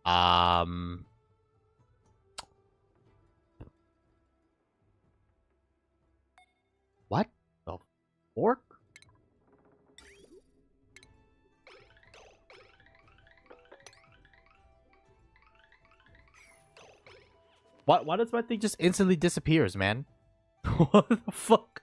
Um, what the fork? What? Why does my thing just instantly disappears, man? What the fuck?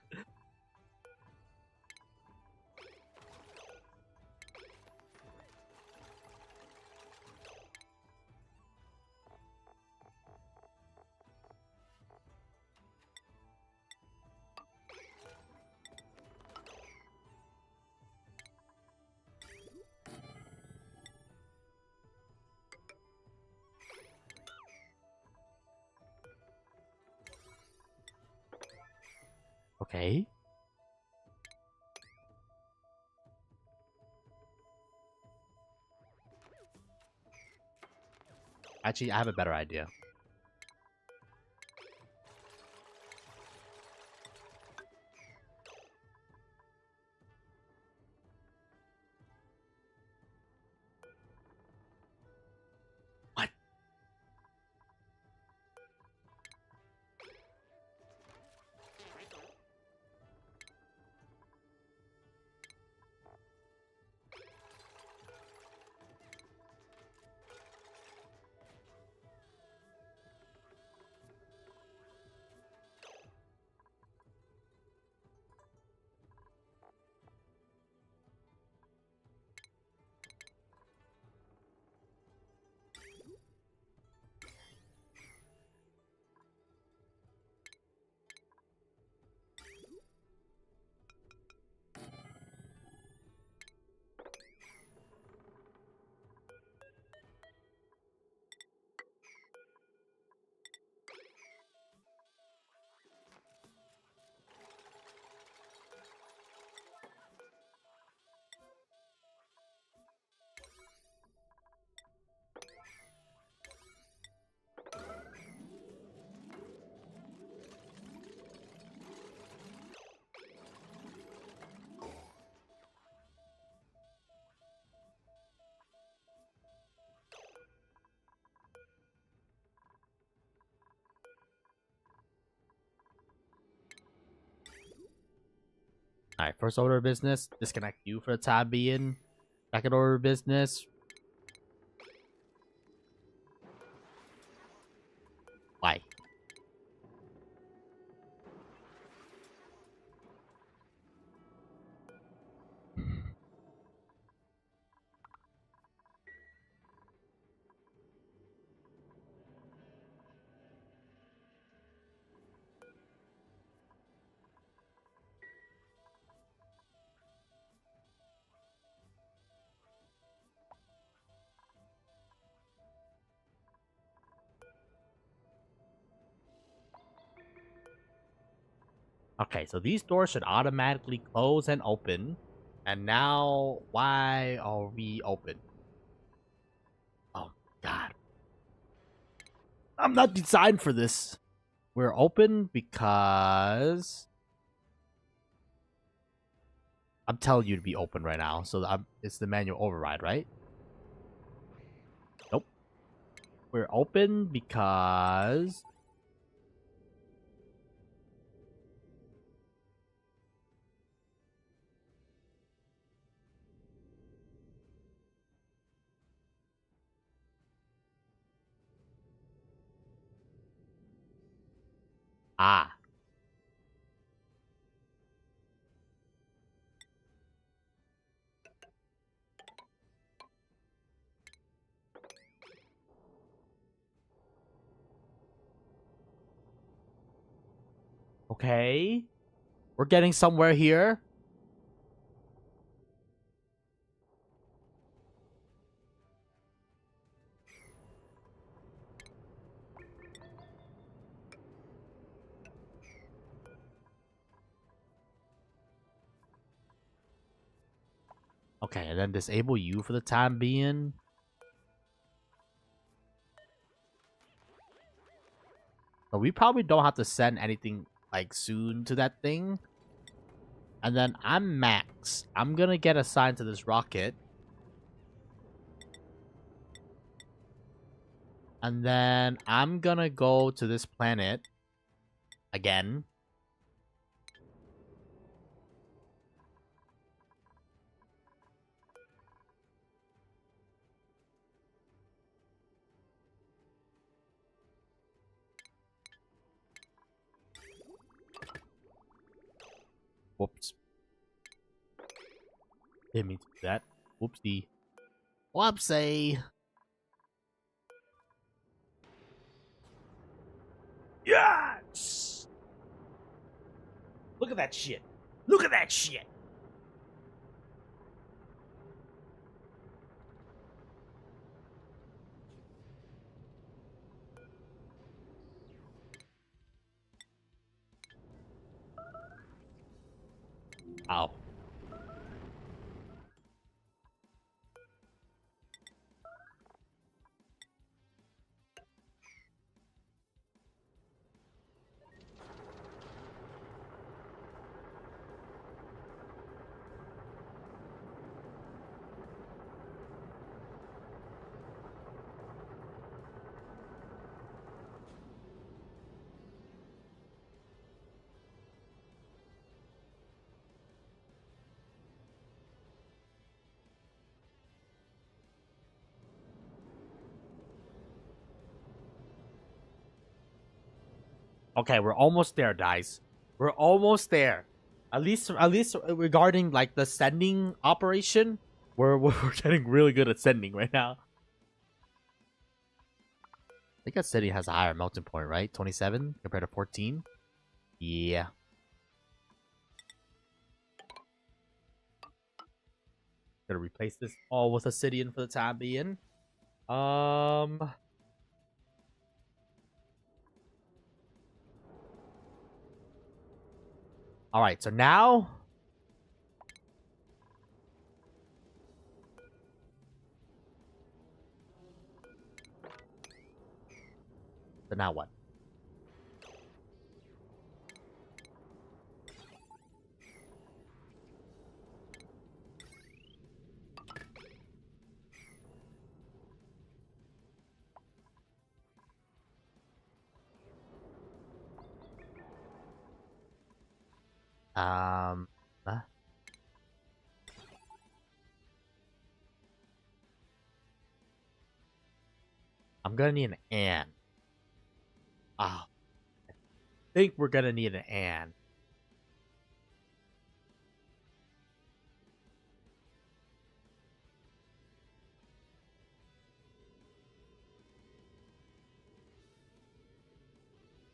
Okay. Actually, I have a better idea. What? Alright, first order of business, disconnect you for the time being. Second order of business. Why? Okay, so these doors should automatically close and open. And now, why are we open? Oh, God. I'm not designed for this. We're open because I'm telling you to be open right now. So it's the manual override, right? Nope. We're open because... Ah. Okay. We're getting somewhere here. Okay, and then disable you for the time being. So we probably don't have to send anything like soon to that thing. And then I'm Max. I'm gonna get assigned to this rocket. And then I'm gonna go to this planet again. Whoops. Didn't mean to do that. Whoopsie. Whoopsie. Yes! Look at that shit. Look at that shit. Ow. Okay, we're almost there, guys. We're almost there. At least regarding like the sending operation, we're getting really good at sending right now. I think that city has a higher melting point, right? 27 compared to 14. Yeah. Gonna replace this all with a city in for the time being. Um. All right. So now. So now what? Huh? I'm gonna need an and. Oh, I think we're gonna need an and.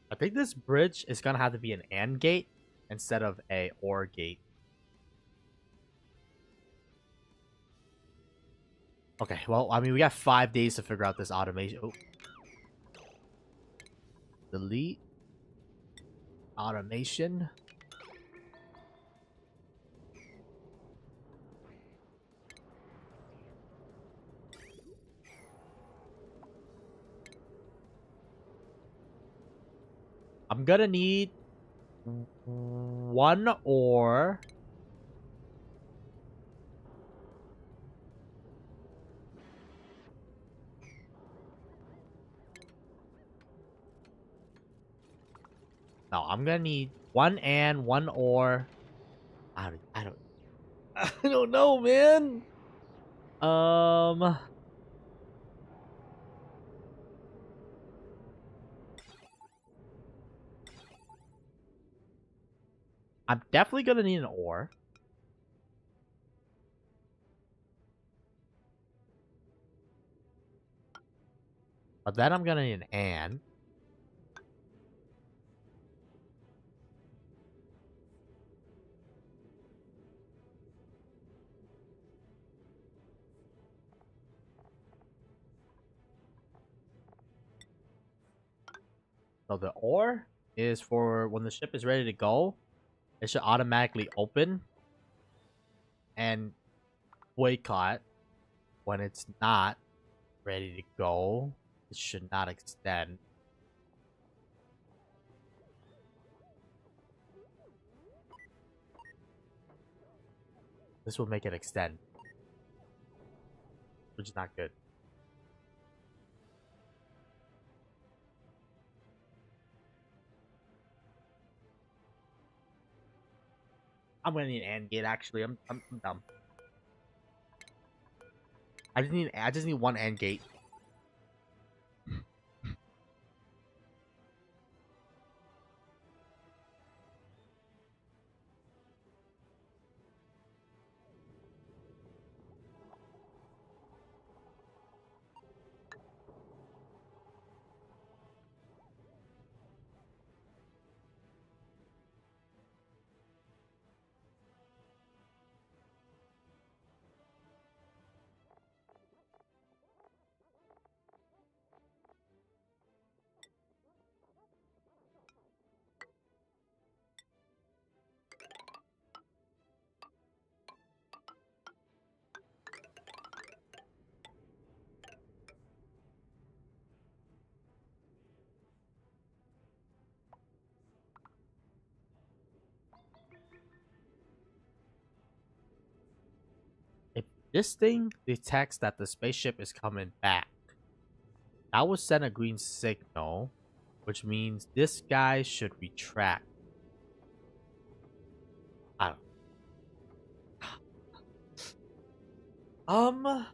I think this bridge is gonna have to be an and gate instead of a or gate. Okay, well, I mean, we got 5 days to figure out this automation. Oh. Delete. Automation. I'm gonna need one ore. No, I'm gonna need one ore. I don't I don't know, man. Um I'm definitely gonna need an ore. But then I'm gonna need an and. So the ore is for when the ship is ready to go, it should automatically open and boycott. When it's not ready to go, it should not extend. This will make it extend, which is not good. I'm gonna need an AND gate. Actually, I'm dumb. I just need one AND gate. If this thing detects that the spaceship is coming back, that will send a green signal, which means this guy should retract. I don't. Um.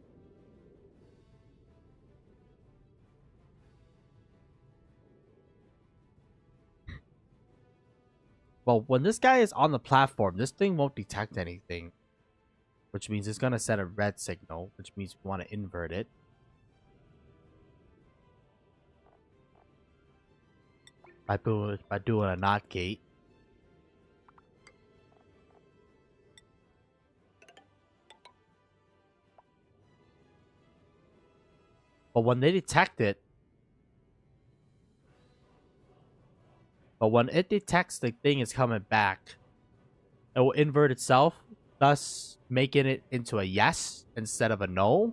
Well, when this guy is on the platform, this thing won't detect anything, which means it's gonna send a red signal, which means we want to invert it. By doing a not gate. But when they detect it, but when it detects the thing is coming back, it will invert itself, thus making it into a yes instead of a no.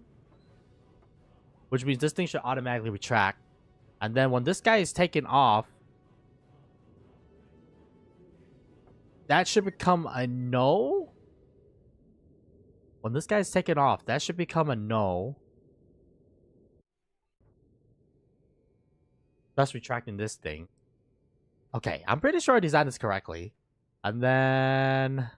Which means this thing should automatically retract. And then when this guy is taken off, that should become a no. When this guy's taken off, that should become a no. Thus retracting this thing. Okay, I'm pretty sure I designed this correctly. And then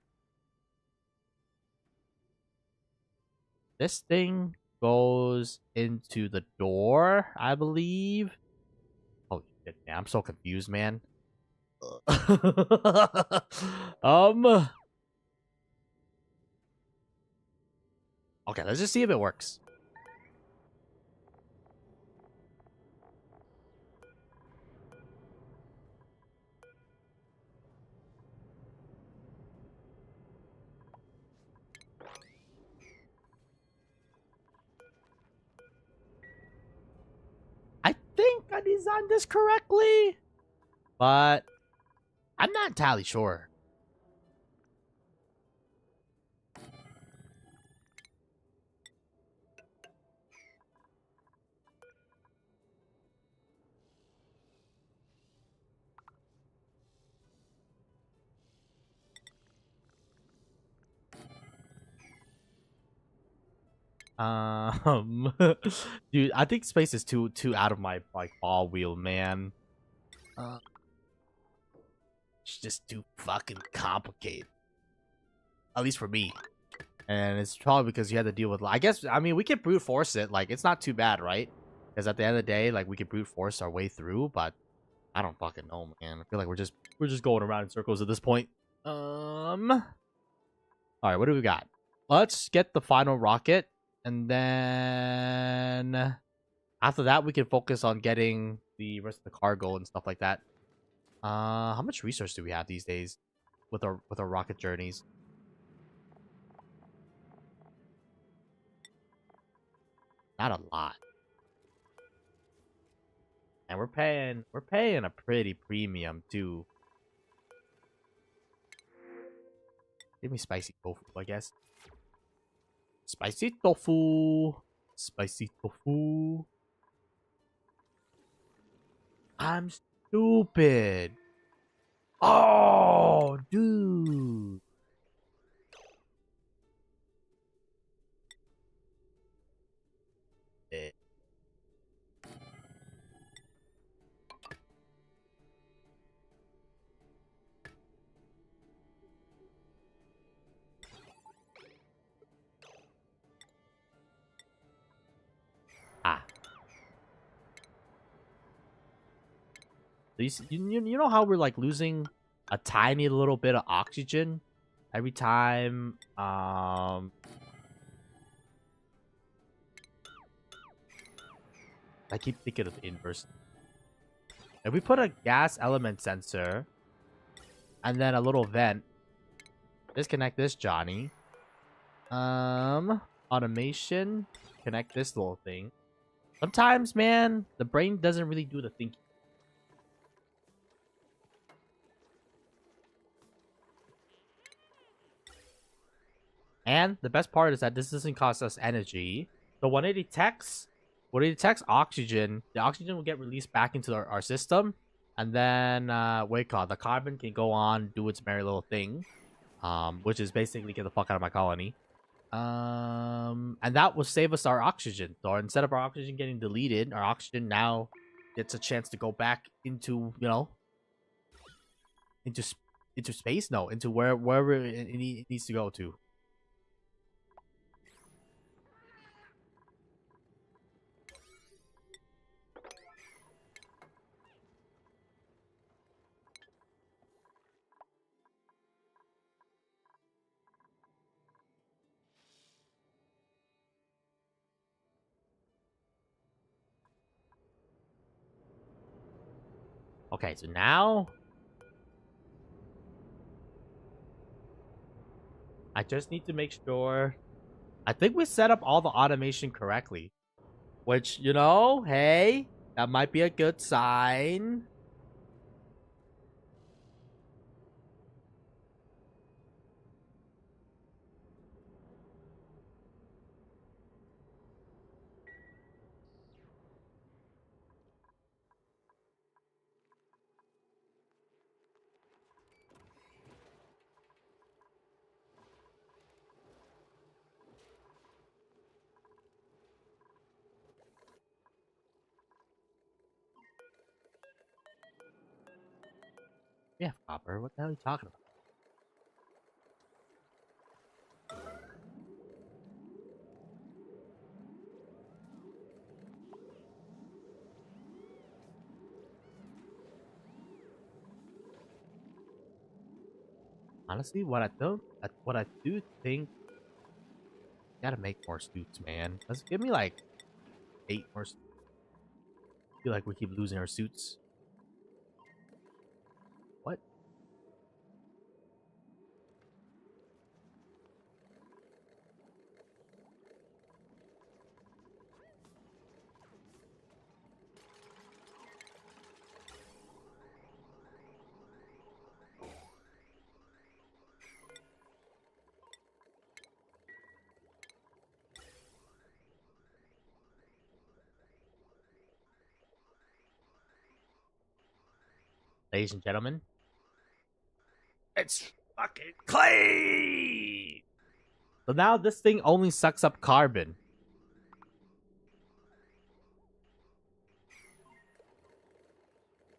this thing goes into the door, I believe. Oh shit, man, I'm so confused, man. um Okay, let's just see if it works. I think I designed this correctly, but I'm not entirely sure. Dude, I think space is too out of my like ball wheel, man. Uh, it's just too fucking complicated. At least for me. And it's probably because you had to deal with. I guess I mean we can brute force it. Like it's not too bad, right? Because at the end of the day, like we can brute force our way through. But I don't fucking know, man. I feel like we're just going around in circles at this point. All right, what do we got? Let's get the final rocket, and then after that, we can focus on getting the rest of the cargo and stuff like that. How much resource do we have these days with our rocket journeys? Not a lot, and we're paying a pretty premium too. Give me spicy tofu, I guess. Spicy tofu, spicy tofu. I'm stupid. Oh, dude. Eh. Ah. You know how we're like losing a tiny little bit of oxygen every time I keep thinking of the inverse. If we put a gas element sensor and then a little vent, disconnect this Johnny. Automation, connect this little thing. Sometimes, man, the brain doesn't really do the thinking. And the best part is that this doesn't cost us energy. So when it detects oxygen, the oxygen will get released back into our system. And then, the carbon can go on, do its merry little thing. Which is basically get the fuck out of my colony. And that will save us our oxygen. So instead of our oxygen getting deleted, our oxygen now gets a chance to go back into, into into space. No, into wherever it needs to go to. Okay, so now I just need to make sure. I think we set up all the automation correctly. Which, hey, that might be a good sign. Yeah, Copper, what the hell are you talking about? Honestly, what I do think, gotta make more suits, man. Let's give me like 8 more. Feel like we keep losing our suits. What? Ladies and gentlemen, it's fucking clean. So now this thing only sucks up carbon.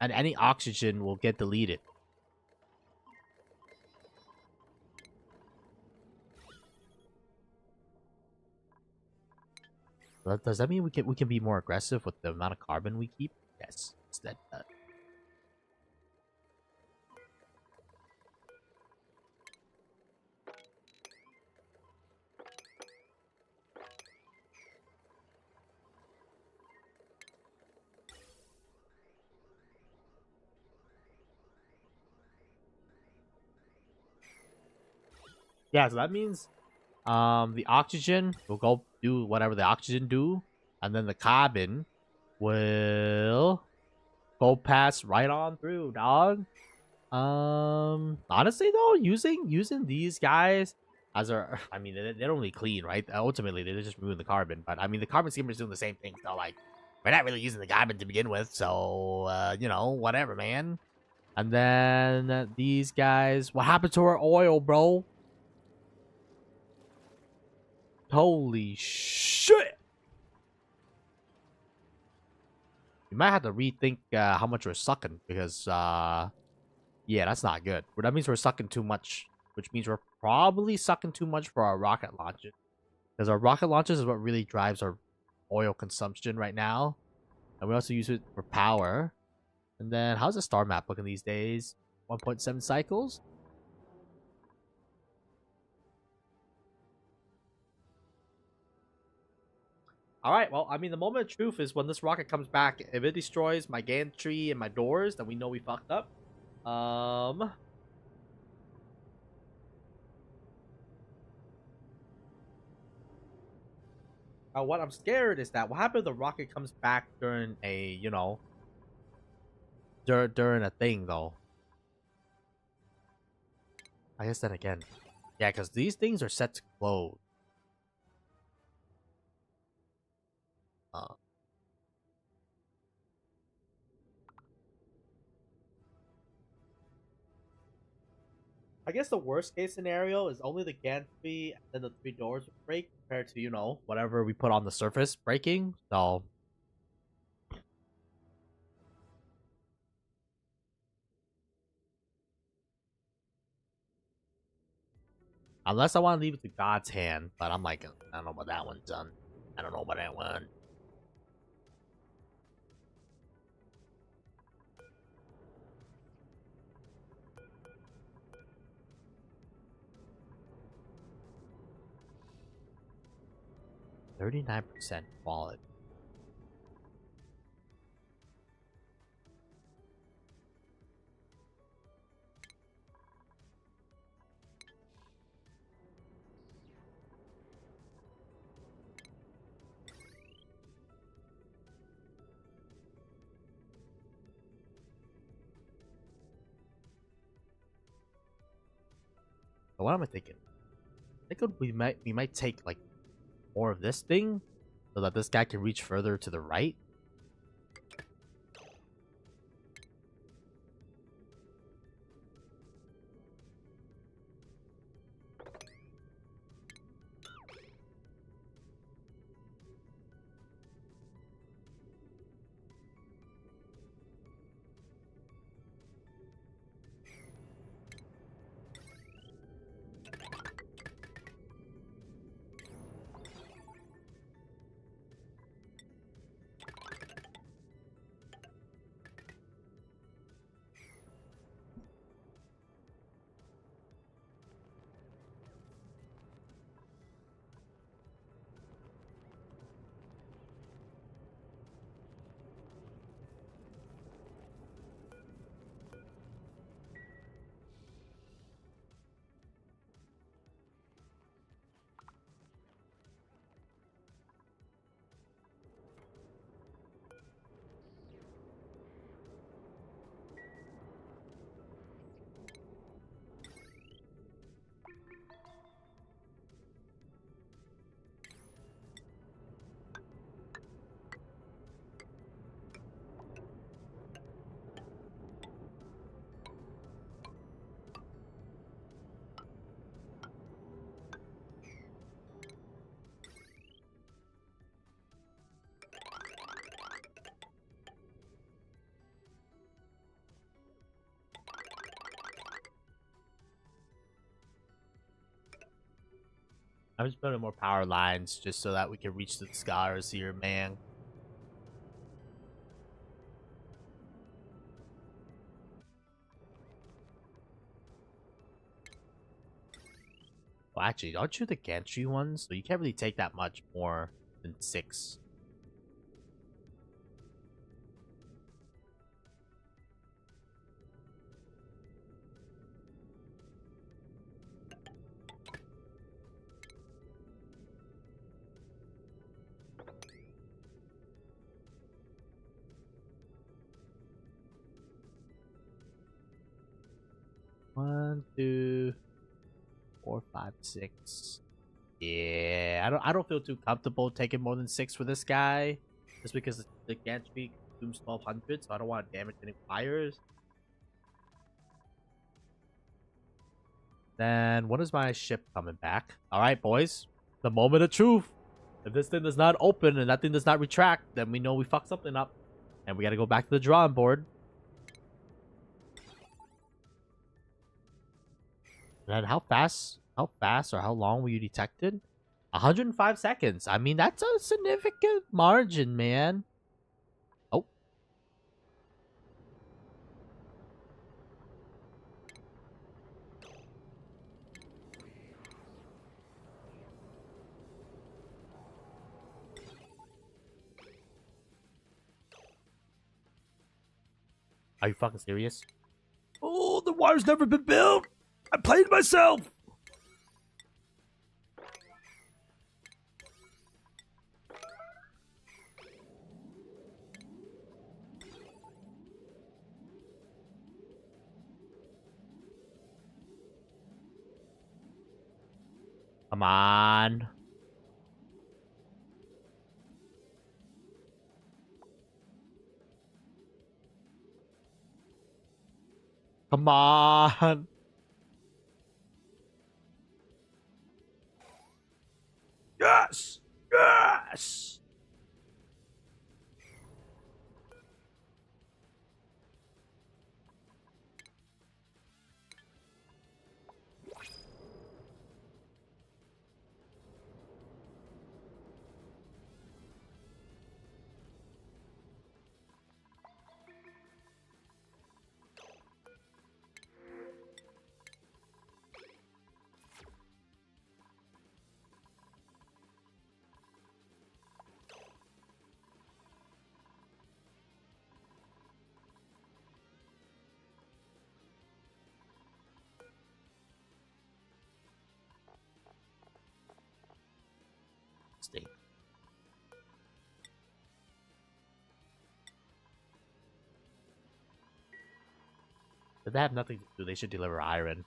and any oxygen will get deleted. Does that mean we can be more aggressive with the amount of carbon we keep? Yes, that. Yeah, so that means the oxygen will go do whatever the oxygen do, and then the carbon will go pass right on through, dog. Honestly though, using these guys as our, I mean, they don't really clean, right? Ultimately, they just remove the carbon, but I mean, the carbon skimmer is doing the same thing. So like, we're not really using the carbon to begin with, so you know, whatever, man. And then these guys, what happened to our oil, bro? Holy shit! We might have to rethink how much we're sucking because yeah, that's not good. That means we're sucking too much, which means we're probably sucking too much for our rocket launches. Because our rocket launches is what really drives our oil consumption right now. And we also use it for power. And then, how's the star map looking these days? 1.7 cycles? Alright, well, I mean, the moment of truth is when this rocket comes back. If it destroys my gantry and my doors, then we know we fucked up. What I'm scared is that what happens if the rocket comes back during a, you know, during a thing, though? I guess then again. Yeah, because these things are set to close. Uh, I guess the worst case scenario is only the gantry and then the three doors break compared to, you know, whatever we put on the surface breaking. So, unless I want to leave it to God's hand, but I'm like, I don't know about that one, son. I don't know about that one. 39% quality. So what am I thinking? I think we might take like more of this thing so that this guy can reach further to the right. I'm just putting more power lines just so that we can reach the scars here, man. Well, actually, aren't you the gantry ones? So you can't really take that much more than 6. One, 2, 4, 5, 6. Yeah, I don't feel too comfortable taking more than 6 for this guy, just because the gantry consumes 1200, so I don't want to damage any wires. Then when is my ship coming back? All right, boys, the moment of truth. If this thing does not open and that thing does not retract, then we know we fucked something up, and we got to go back to the drawing board. And then how fast or how long were you detected? 105 seconds. I mean, that's a significant margin, man. Oh. Are you fucking serious? Oh, the wire's never been built. I played myself. Come on. Come on. Yes. Yes. Stay. But they have nothing to do. They should deliver iron.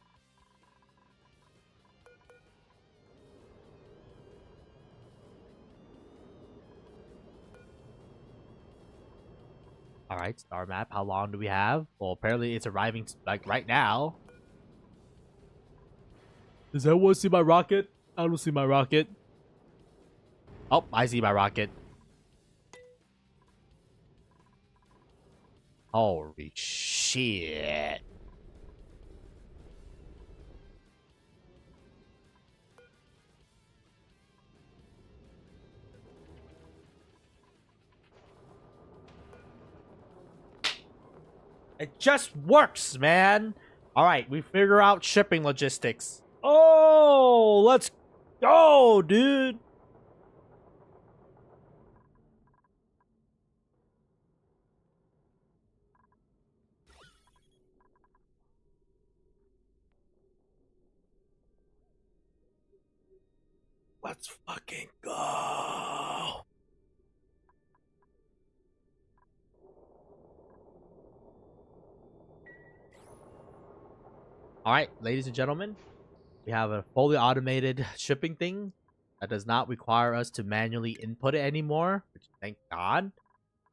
All right, star map. How long do we have? Well, apparently it's arriving like right now. Does everyone see my rocket? I don't see my rocket. Oh, I see my rocket. Holy shit. It just works, man. All right, we figure out shipping logistics. Oh, let's go, dude. Let's fucking go. All right, ladies and gentlemen, we have a fully automated shipping thing that does not require us to manually input it anymore, which thank God.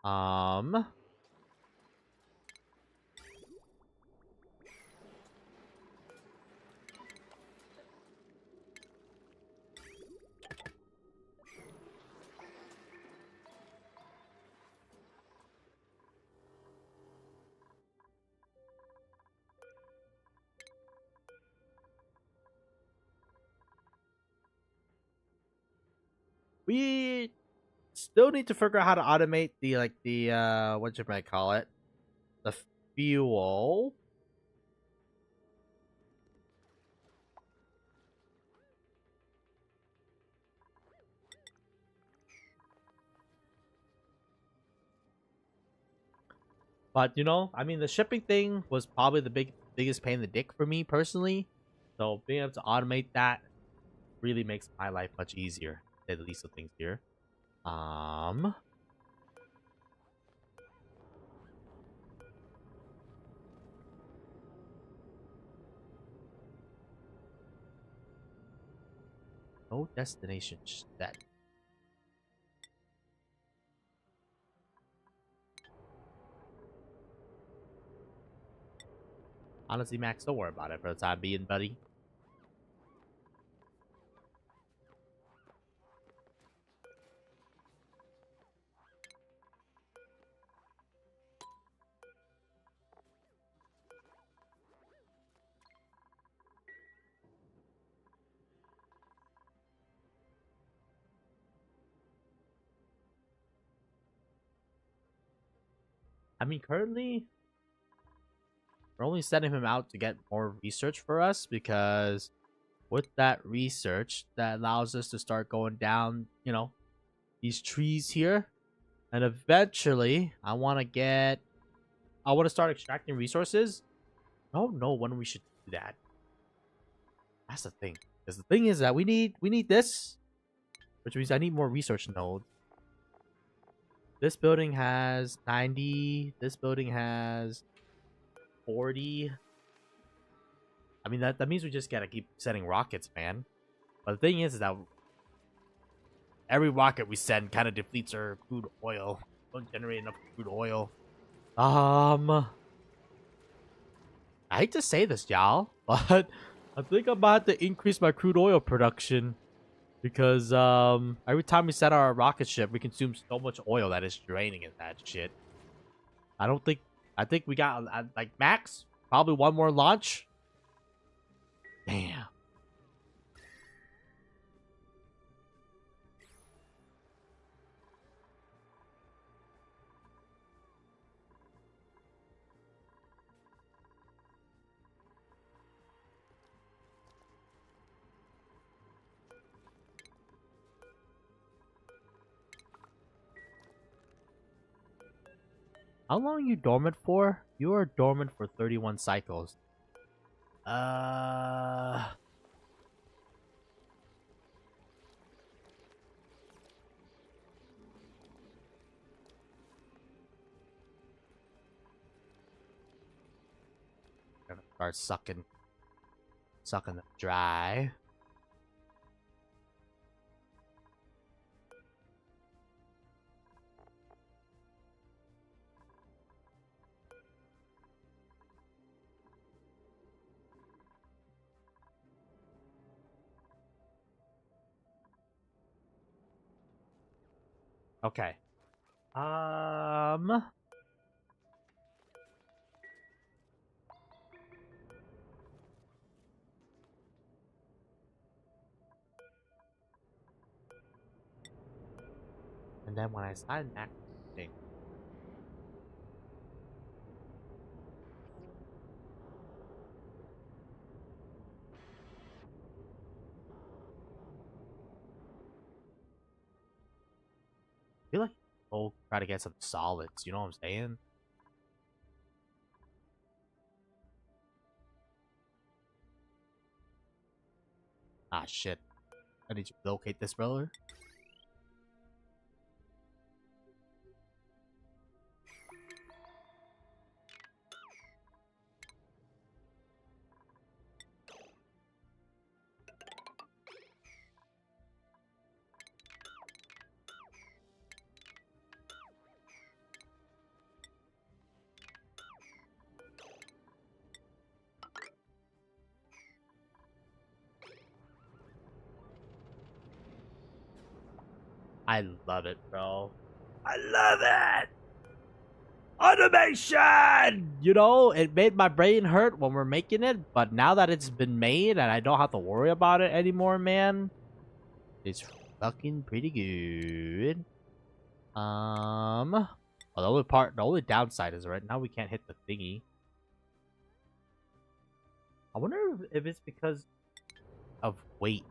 Um, We still need to figure out how to automate the what you might call it, the fuel. But you know, I mean, the shipping thing was probably the biggest pain in the dick for me personally. So being able to automate that really makes my life much easier. To say the least of things here. Um, no destination set. Honestly, Max, don't worry about it for the time being, buddy. I mean, currently, we're only sending him out to get more research for us because with that research, that allows us to start going down, you know, these trees here. And eventually, I want to start extracting resources. I don't know when we should do that. That's the thing. Because the thing is that we need this, which means I need more research nodes. This building has 90. This building has 40. I mean, that means we just gotta keep sending rockets, man. But the thing is that every rocket we send kind of depletes our crude oil. Don't generate enough crude oil. I hate to say this, y'all, but I think I'm about to increase my crude oil production because every time we set our rocket ship, we consume so much oil that it's draining in that shit. I think we got like max probably one more launch. Damn. How long are you dormant for? You are dormant for 31 cycles. Uh... Gonna start sucking it dry. Okay. Um... And then when I sign that thing, I feel like we'll try to get some solids. You know what I'm saying? Ah, shit. I need to locate this brother. I love it, bro. I love it! Automation! You know, it made my brain hurt when we're making it, but now that it's been made and I don't have to worry about it anymore, man, it's fucking pretty good. Well, the only downside is right now we can't hit the thingy. I wonder if it's because of weight.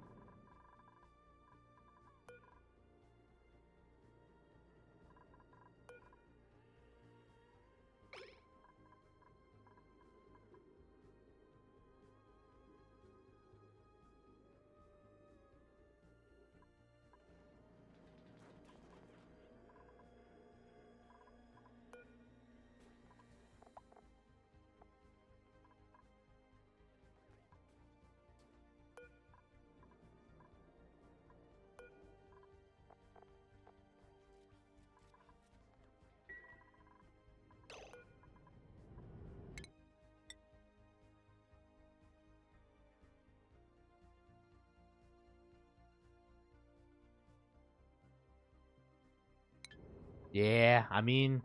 Yeah, I mean,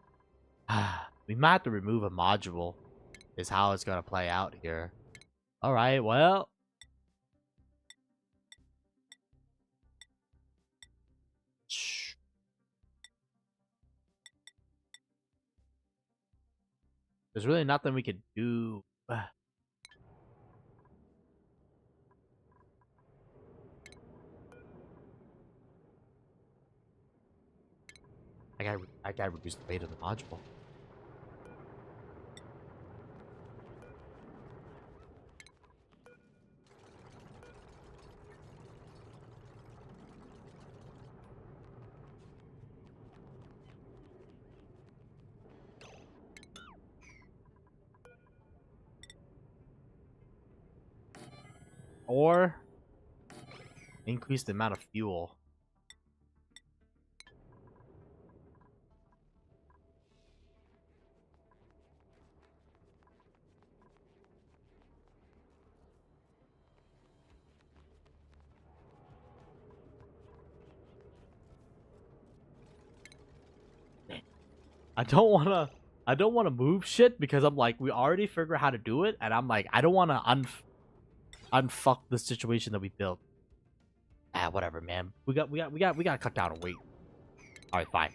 we might have to remove a module. Is how it's gonna play out here. All right, well. There's really nothing we could do. I gotta reduce the weight of the module. Or increase the amount of fuel. I don't wanna move shit because I'm like, we already figured out how to do it, and I'm like, I don't wanna unfuck the situation that we built. Ah, whatever, man. We gotta cut down on weight. Alright, fine.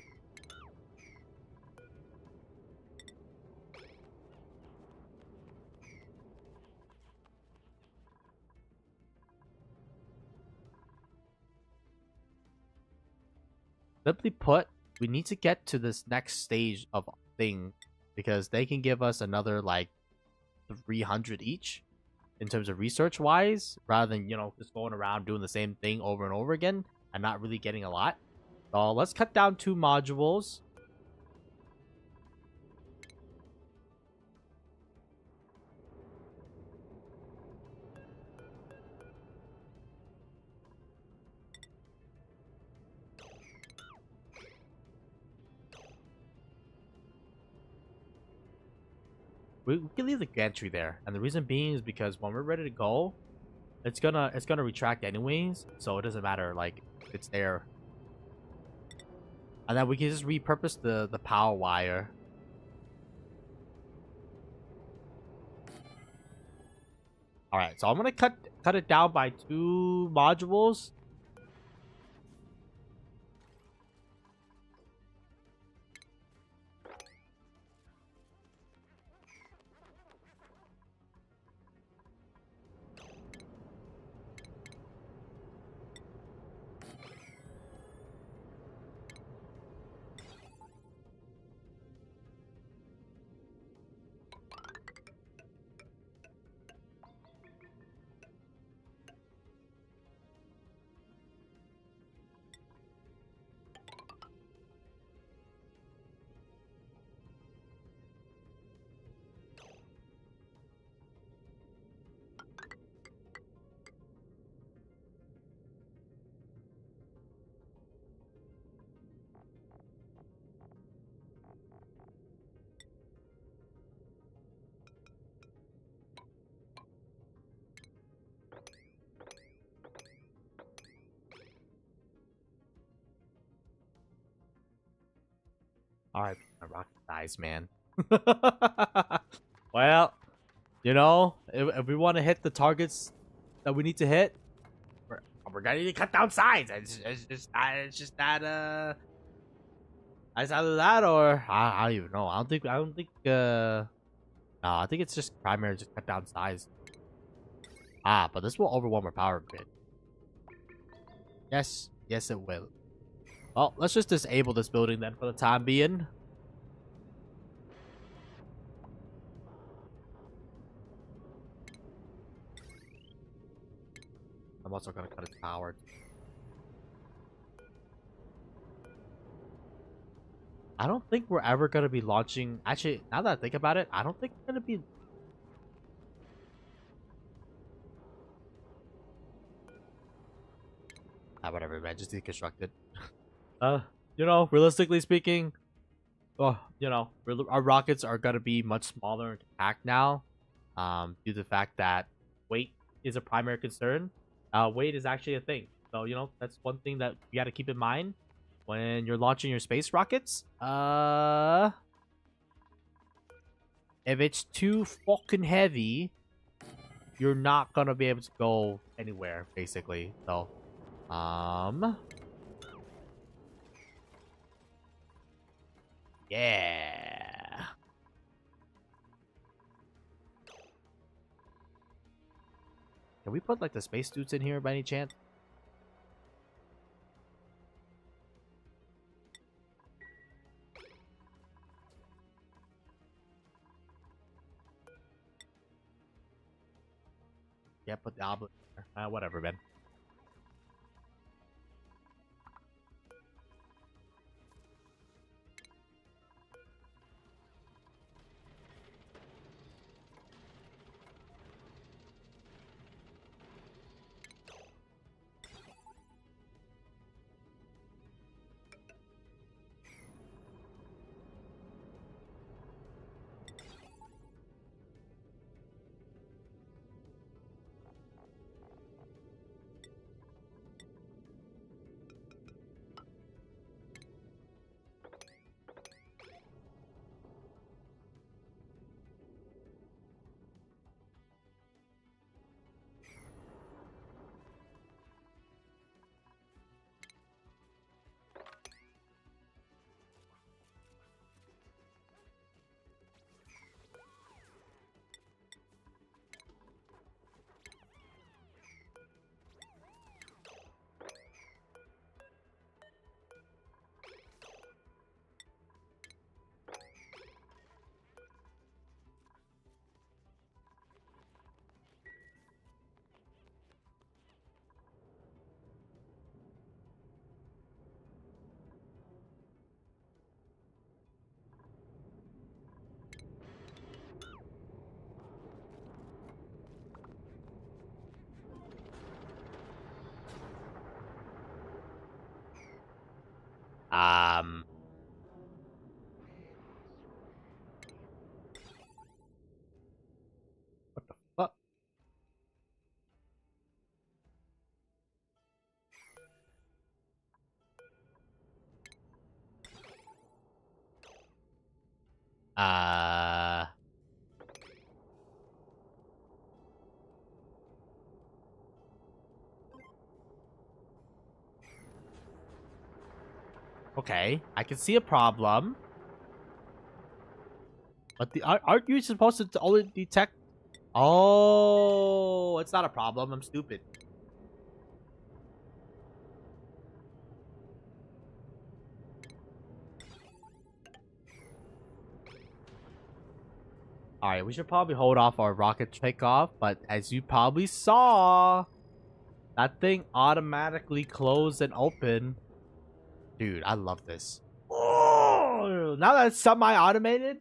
Simply put, we need to get to this next stage of thing because they can give us another like 300 each in terms of research wise, rather than just going around doing the same thing over and over again and not really getting a lot. So let's cut down 2 modules. We can leave the gantry there, and the reason being is because when we're ready to go, it's gonna retract anyways, so it doesn't matter. Like, it's there, and then we can just repurpose the power wire. All right, so I'm gonna cut it down by 2 modules. All right, my rocket dies, man. Well, if we want to hit the targets that we need to hit, we're gonna need to cut down sides. It's just that it's either that or I don't even know. I don't think no, I think it's just primary, just cut down size. But this will overwhelm our power grid. Yes, yes it will. Well, let's just disable this building then for the time being. I'm also gonna cut its power. I don't think we're ever gonna be launching. Actually, now that I think about it, I don't think we're gonna be. Whatever, man. Just deconstruct it. You know, realistically speaking, you know, our rockets are gonna be much smaller and compact now, due to the fact that weight is a primary concern. Weight is actually a thing, so you know that's one thing that you got to keep in mind when you're launching your space rockets. If it's too fucking heavy, you're not gonna be able to go anywhere, basically. So, yeah. Can we put like the space suits in here by any chance? Yeah, put the obelisk there. Whatever, man. Um, what the fuck? Uh, okay, I can see a problem. But aren't you supposed to only detect? Oh, it's not a problem. I'm stupid. All right, we should probably hold off our rocket takeoff. But as you probably saw, that thing automatically closed and opened. Dude, I love this. Oh, now that it's semi-automated.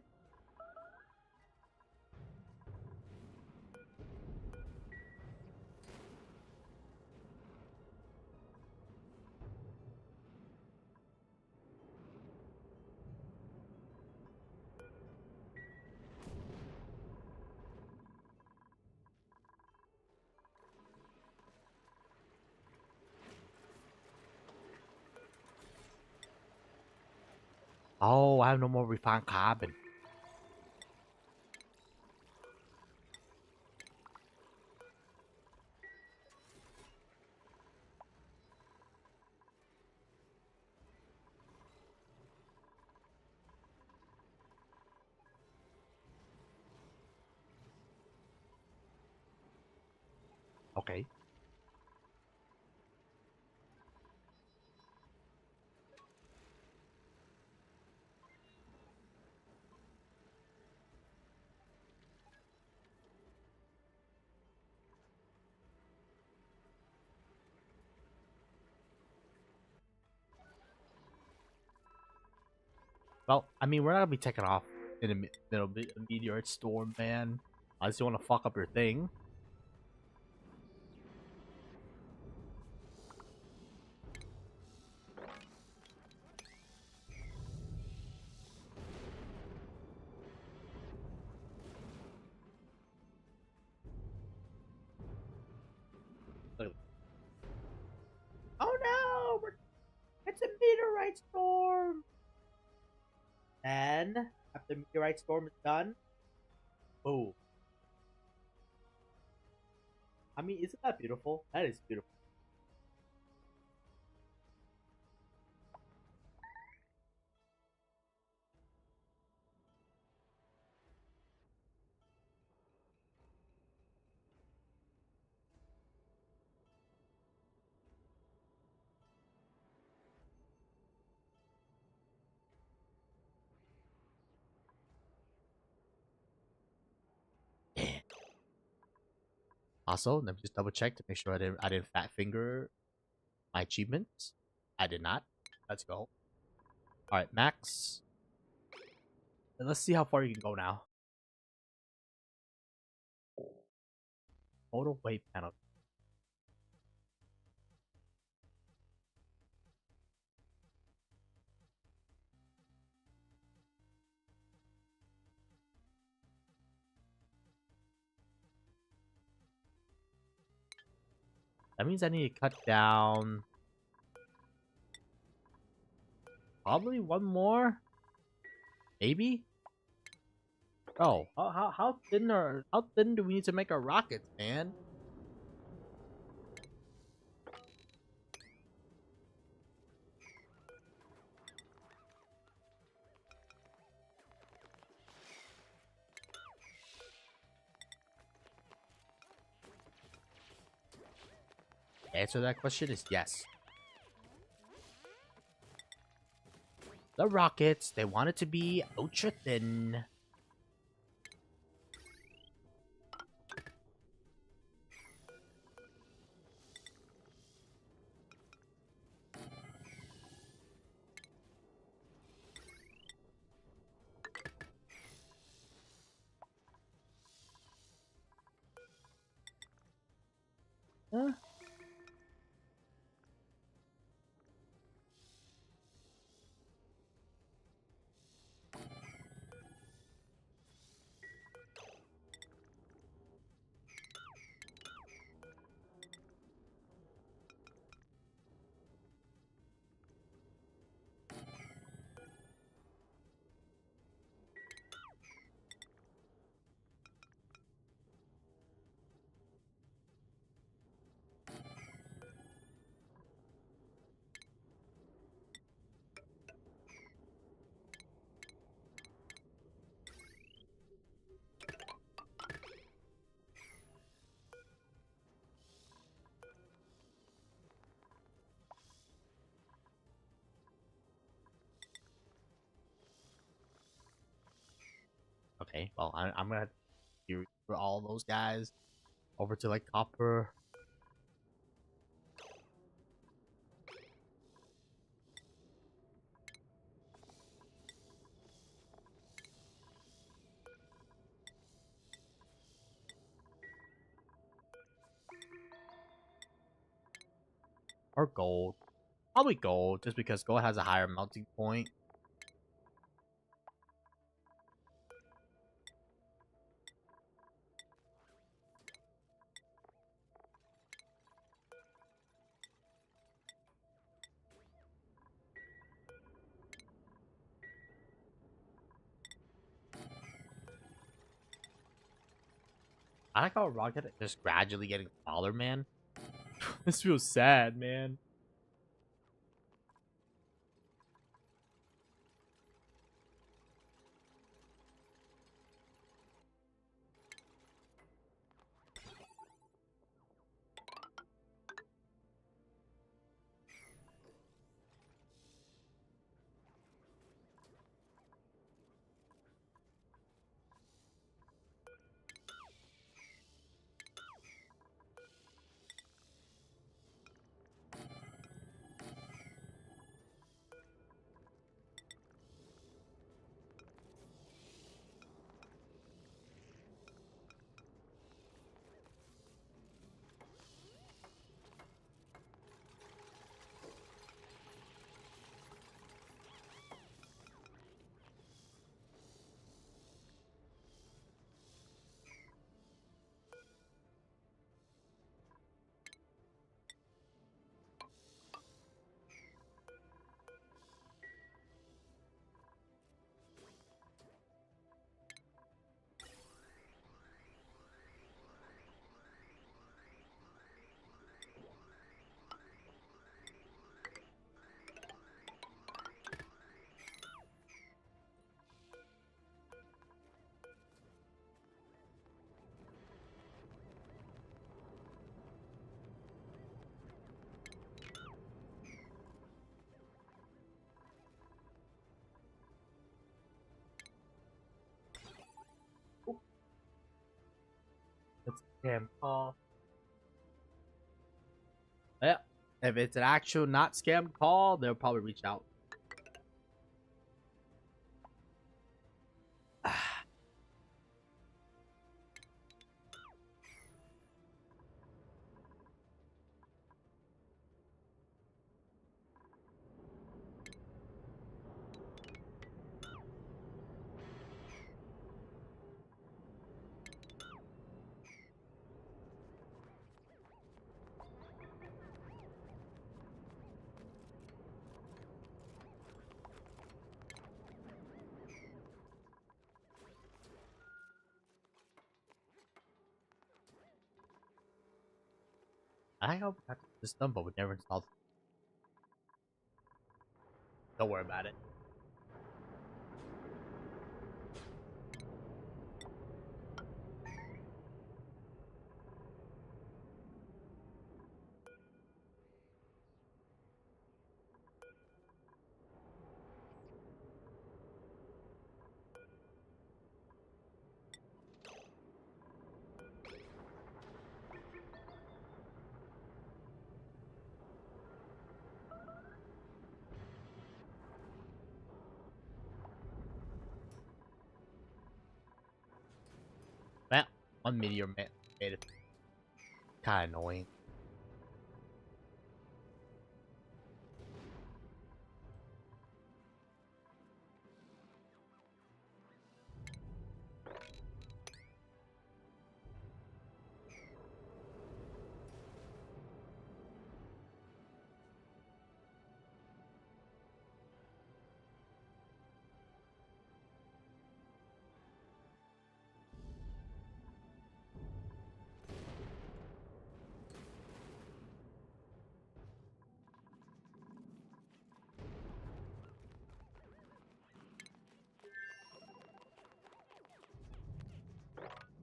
Oh, I have no more refined carbon. Okay. Well, I mean, we're not gonna be taking off in a a meteorite storm, man. Unless you want to fuck up your thing. Look. Oh no! It's a meteorite storm! And after the meteorite storm is done, boom. I mean, isn't that beautiful? That is beautiful. Yeah. Also, let me just double check to make sure I didn't fat finger my achievements. I did not. Let's go. All right, Max. And let's see how far you can go now. Total weight penalty. That means I need to cut down probably one more, maybe. Oh, how thin do we need to make our rockets, man? The answer to that question is yes. The rockets, they want it to be ultra thin. Huh? Okay, well, I'm gonna do for all those guys over to like copper or gold. Probably gold, just because gold has a higher melting point. I like how rocket is just gradually getting smaller, man. This feels sad, man. Scam call. Yeah. If it's an actual not scam call, they'll probably reach out. I hope we got the system, but we never installed. Don't worry about it. Well, one meteor made it kind of annoying.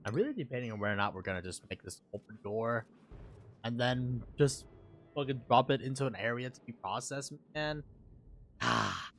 I'm really debating on whether or not we're gonna just make this open door and then just fucking drop it into an area to be processed, man. Ah.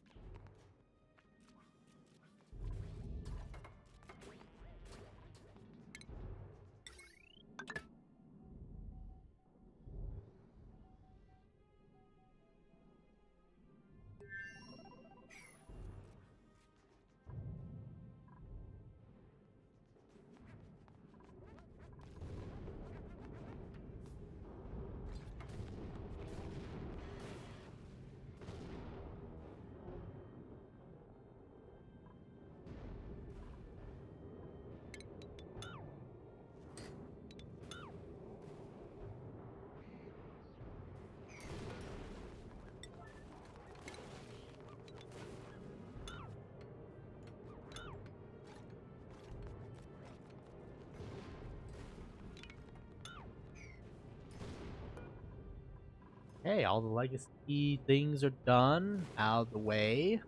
Hey, all the legacy things are done, out of the way.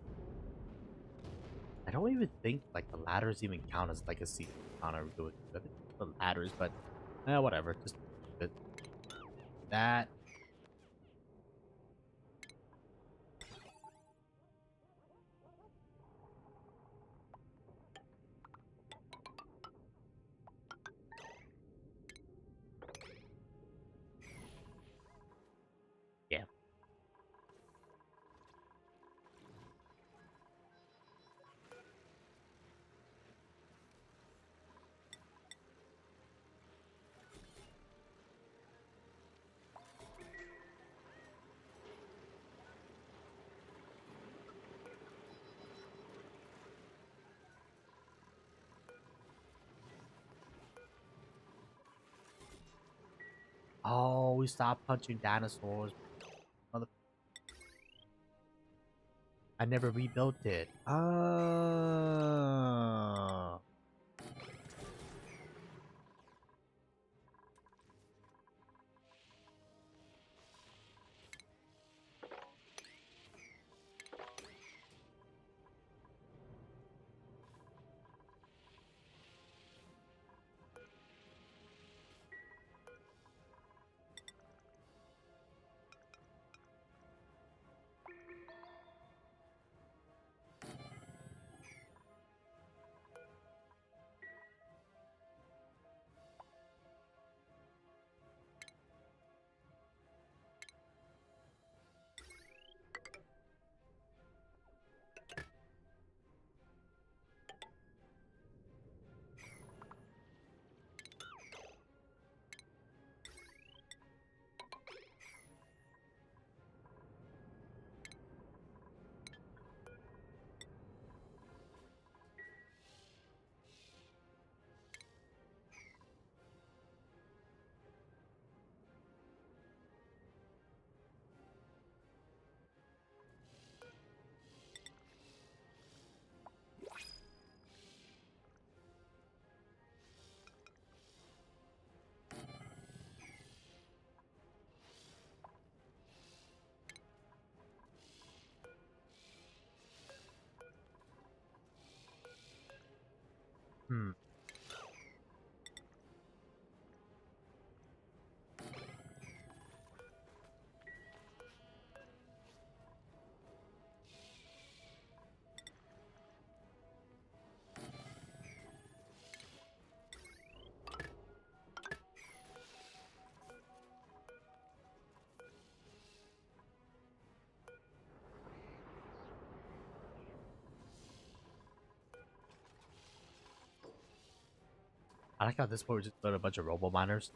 I don't even think like the ladders even count as legacy on our doing the ladders, but whatever. Just that. Yeah. Oh, we stopped punching dinosaurs. Mother, I never rebuilt it. Hmm. I like how this point we just put a bunch of robo miners.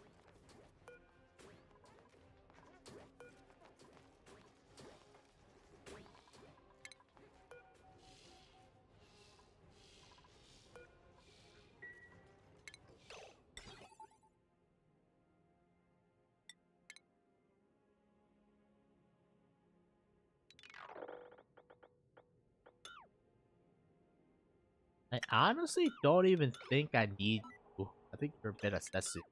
I honestly don't even think I need to. I think you're a bit excessive.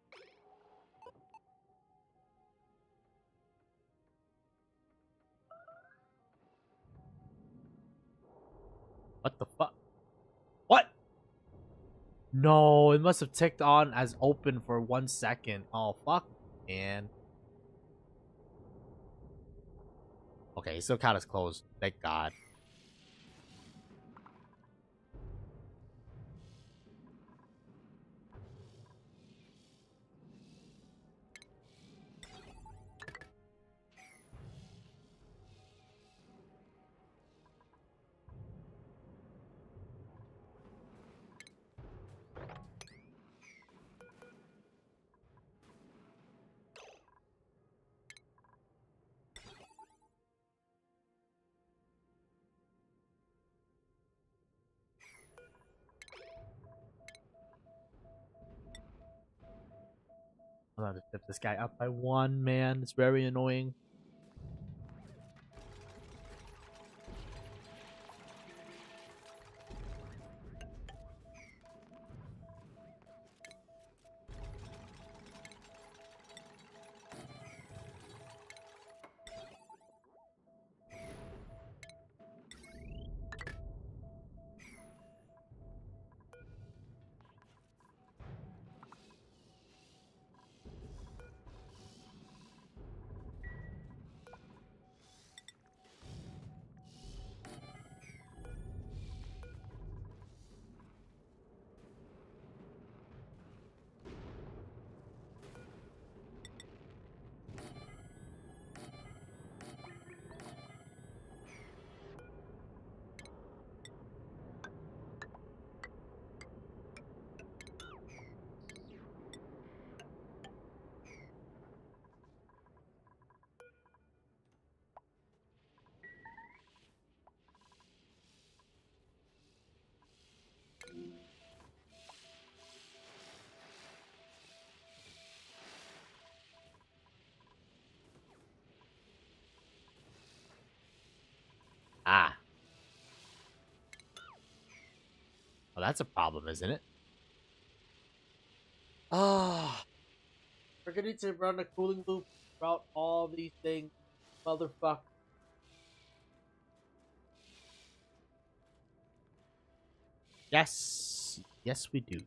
What the fuck? What? No, it must have ticked on as open for 1 second. Oh, fuck, man. Okay, it still count as closed. Thank God. I'm gonna tip this guy up by 1, man. It's very annoying. Ah. Well, that's a problem, isn't it? Ah. We're gonna need to run a cooling loop throughout all these things. Motherfucker. Yes. Yes, we do.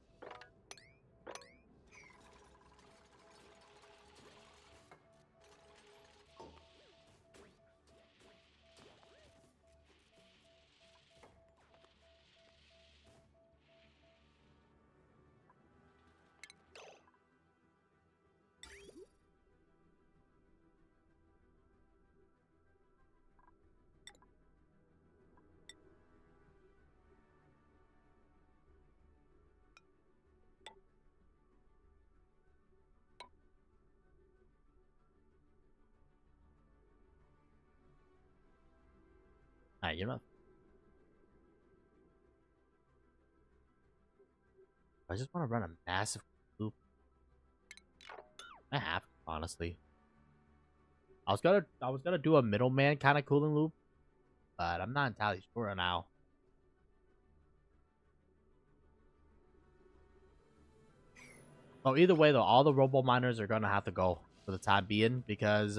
Alright, you know. I just want to run a massive loop. I have, honestly. I was gonna do a middleman kind of cooling loop, but I'm not entirely sure now. So either way though, all the robo miners are gonna have to go for the time being because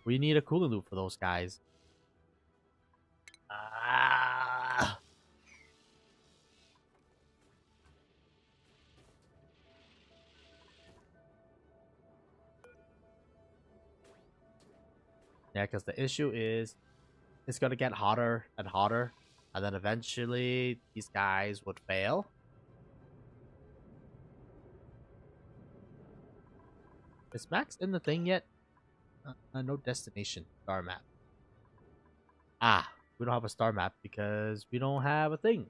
we need a cooling loop for those guys. Ah. Yeah, because the issue is it's gonna get hotter and hotter, and then eventually these guys would fail. Is Max in the thing yet? No destination. Star map. Ah, we don't have a star map because we don't have a thing.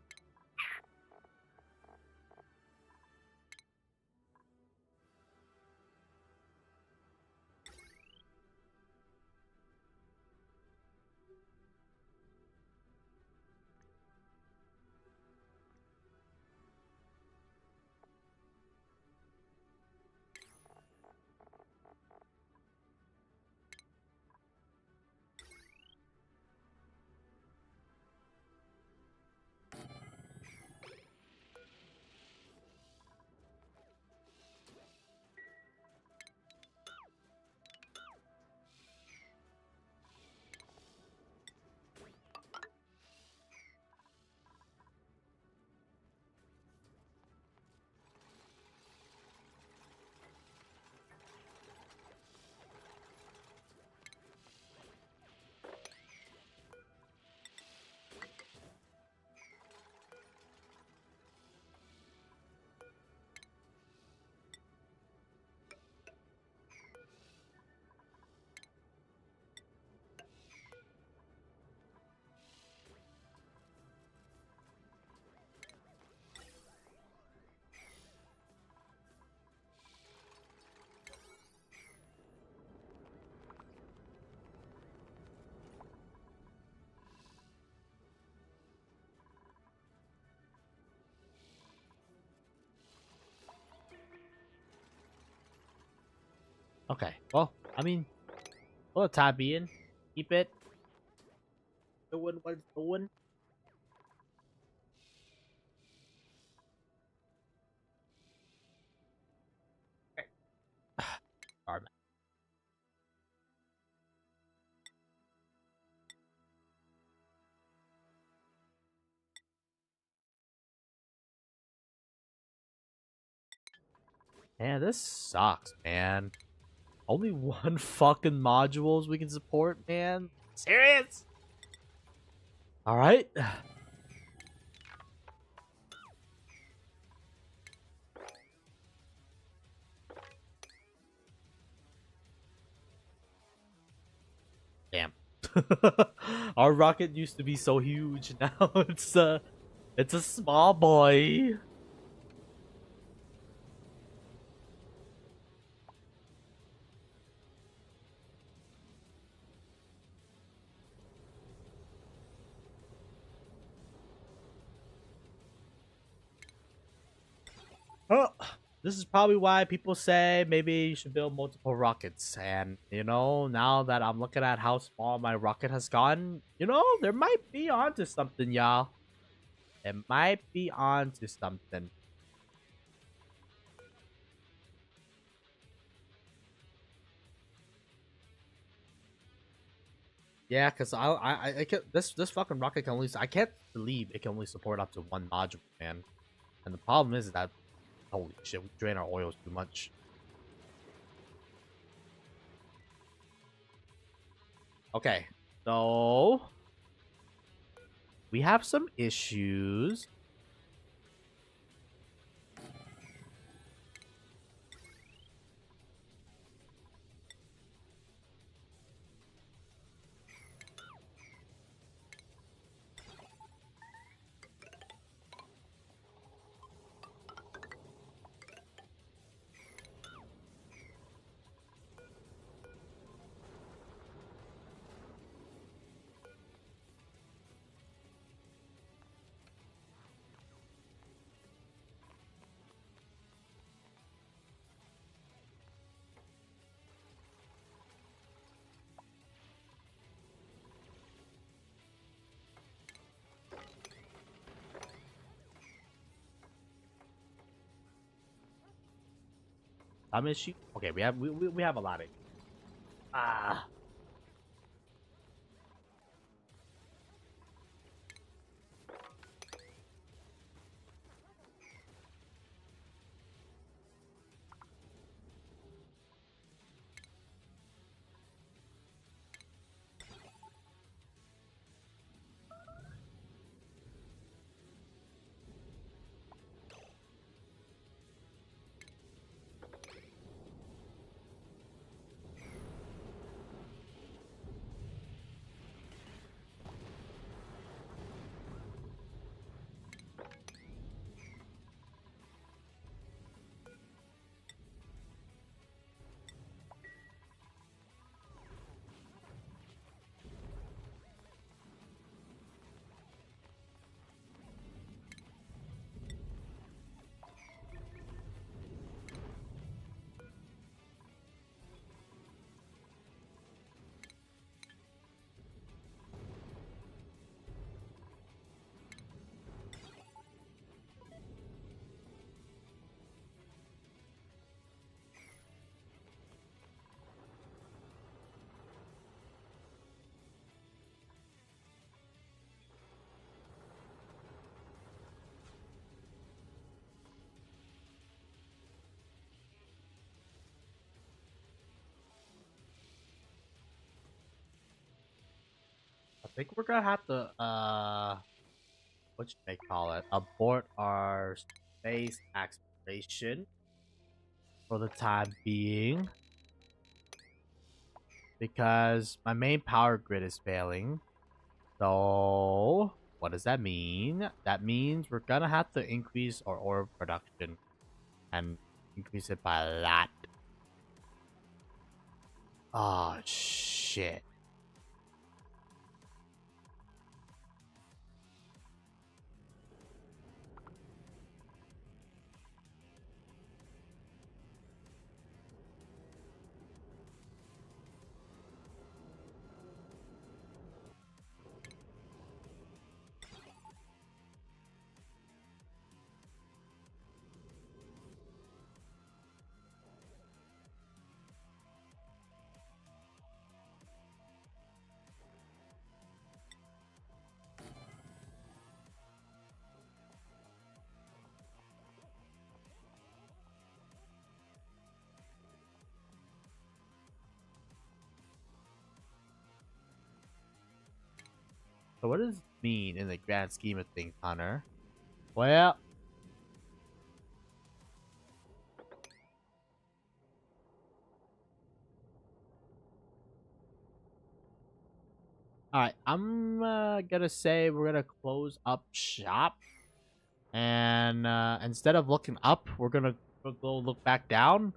Okay. Well, I mean, for the time being, keep it doing what it's doing. Okay. Star map. Man, this sucks, man. Only one fucking modules we can support, man. Serious? All right. Damn. Our rocket used to be so huge. Now it's a small boy. Oh, this is probably why people say maybe you should build multiple rockets. And now that I'm looking at how small my rocket has gotten, there might be onto something, y'all. It might be onto something. Yeah, because I can this fucking rocket can only I can't believe it can only support up to one module, man. And the problem is that holy shit, we drain our oils too much. Okay, so we have some issues. Some issue. Okay, we have a lot of ah. think we're gonna have to what should they call it? Abort our space exploration for the time being. Because my main power grid is failing. So what does that mean? That means we're gonna have to increase our ore production and increase it by a lot. Oh shit. So what does it mean in the grand scheme of things, Hunter? Well, alright, I'm gonna say we're gonna close up shop. And instead of looking up, we're gonna go look back down.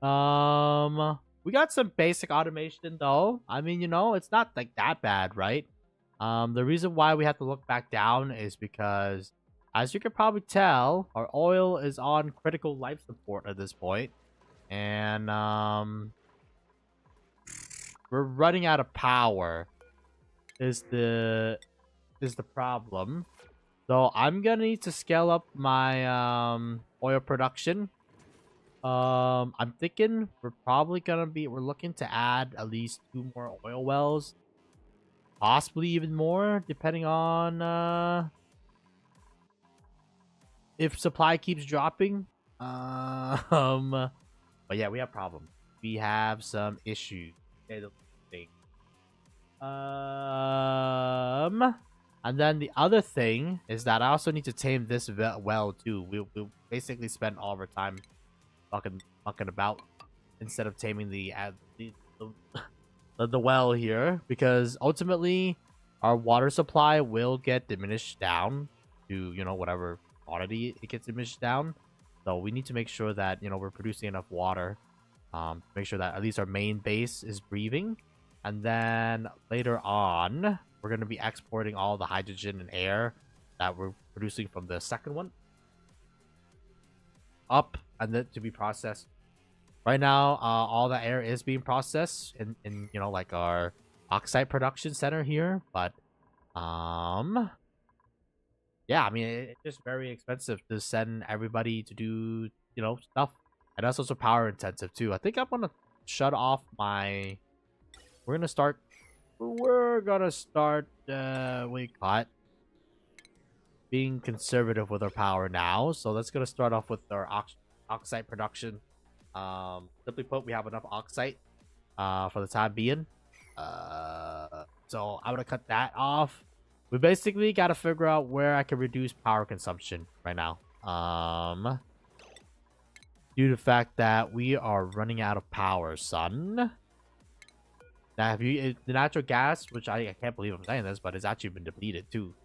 We got some basic automation though. I mean, it's not like that bad, right? The reason why we have to look back down is because, as you can probably tell, our oil is on critical life support at this point, and we're running out of power. Is the problem? So I'm gonna need to scale up my oil production. I'm thinking we're looking to add at least 2 more oil wells, possibly even more, depending on if supply keeps dropping. But yeah, we have problems. We have some issues. Okay, the thing. And then the other thing is that I also need to tame this well too. We'll basically spend all of our time fucking about instead of taming the well here, because ultimately our water supply will get diminished down to whatever quantity it gets diminished down. So we need to make sure that we're producing enough water, make sure that at least our main base is breathing, and then later on we're going to be exporting all the hydrogen and air that we're producing from the second one up and then to be processed. Right now, all the air is being processed in like our oxide production center here, but yeah, I mean it's just very expensive to send everybody to do stuff, and that's also power intensive too. I think I'm gonna shut off my. We're gonna start. We caught being conservative with our power now, so that's gonna start off with our oxide production. Simply put, we have enough oxide for the time being. So I'm gonna cut that off. We basically got to figure out where I can reduce power consumption right now. Due to the fact that we are running out of power, son. Now, have you the natural gas, which I can't believe I'm saying this, but it's actually been depleted too.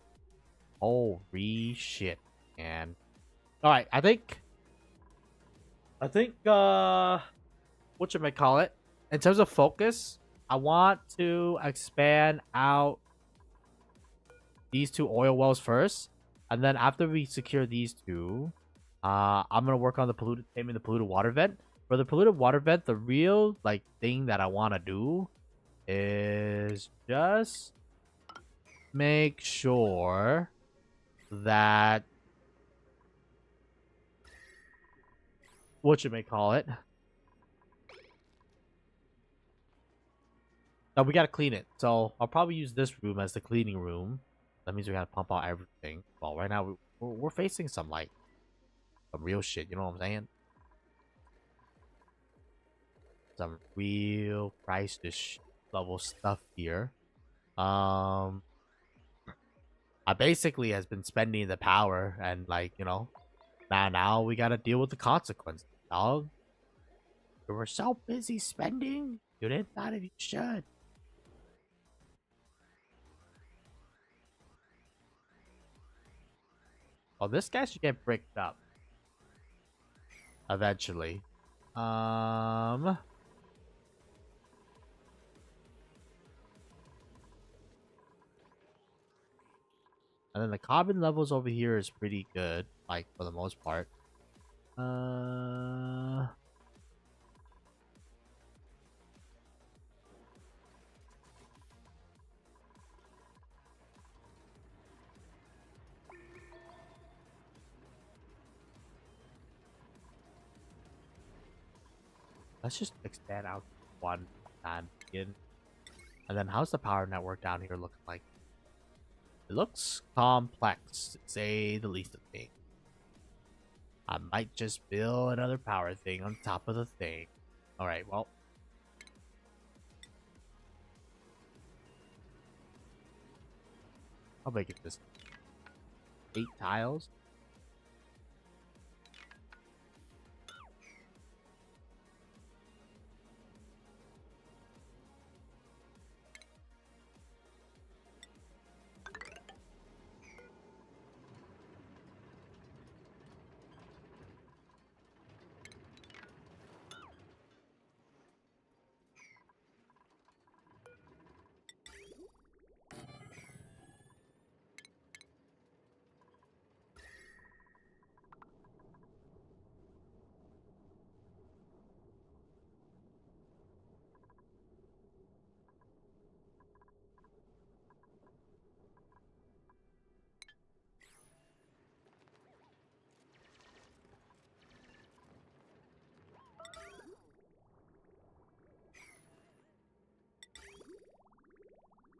Holy shit, man! All right, I think what should I call it? In terms of focus, I want to expand out these 2 oil wells first, and then after we secure these 2, I'm gonna work on taming the polluted water vent. For the polluted water vent, the real thing that I want to do is just make sure that what you may call it. Now we gotta clean it, so I'll probably use this room as the cleaning room. That means we gotta pump out everything. Well, right now we're facing some real shit. You know what I'm saying? Some real crisis level stuff here. Um, I basically has been spending the power, and like now we gotta deal with the consequences. Dog, you were so busy spending, you didn't thought if you should. Well, this guy should get bricked up eventually. Um, and then the carbon levels over here is pretty good, like for the most part. Uh, let's just expand out one time again. And then how's the power network down here looking like? It looks complex, to say the least of things. I might just build another power thing on top of the thing. Alright, well. I'll make it this 8 tiles.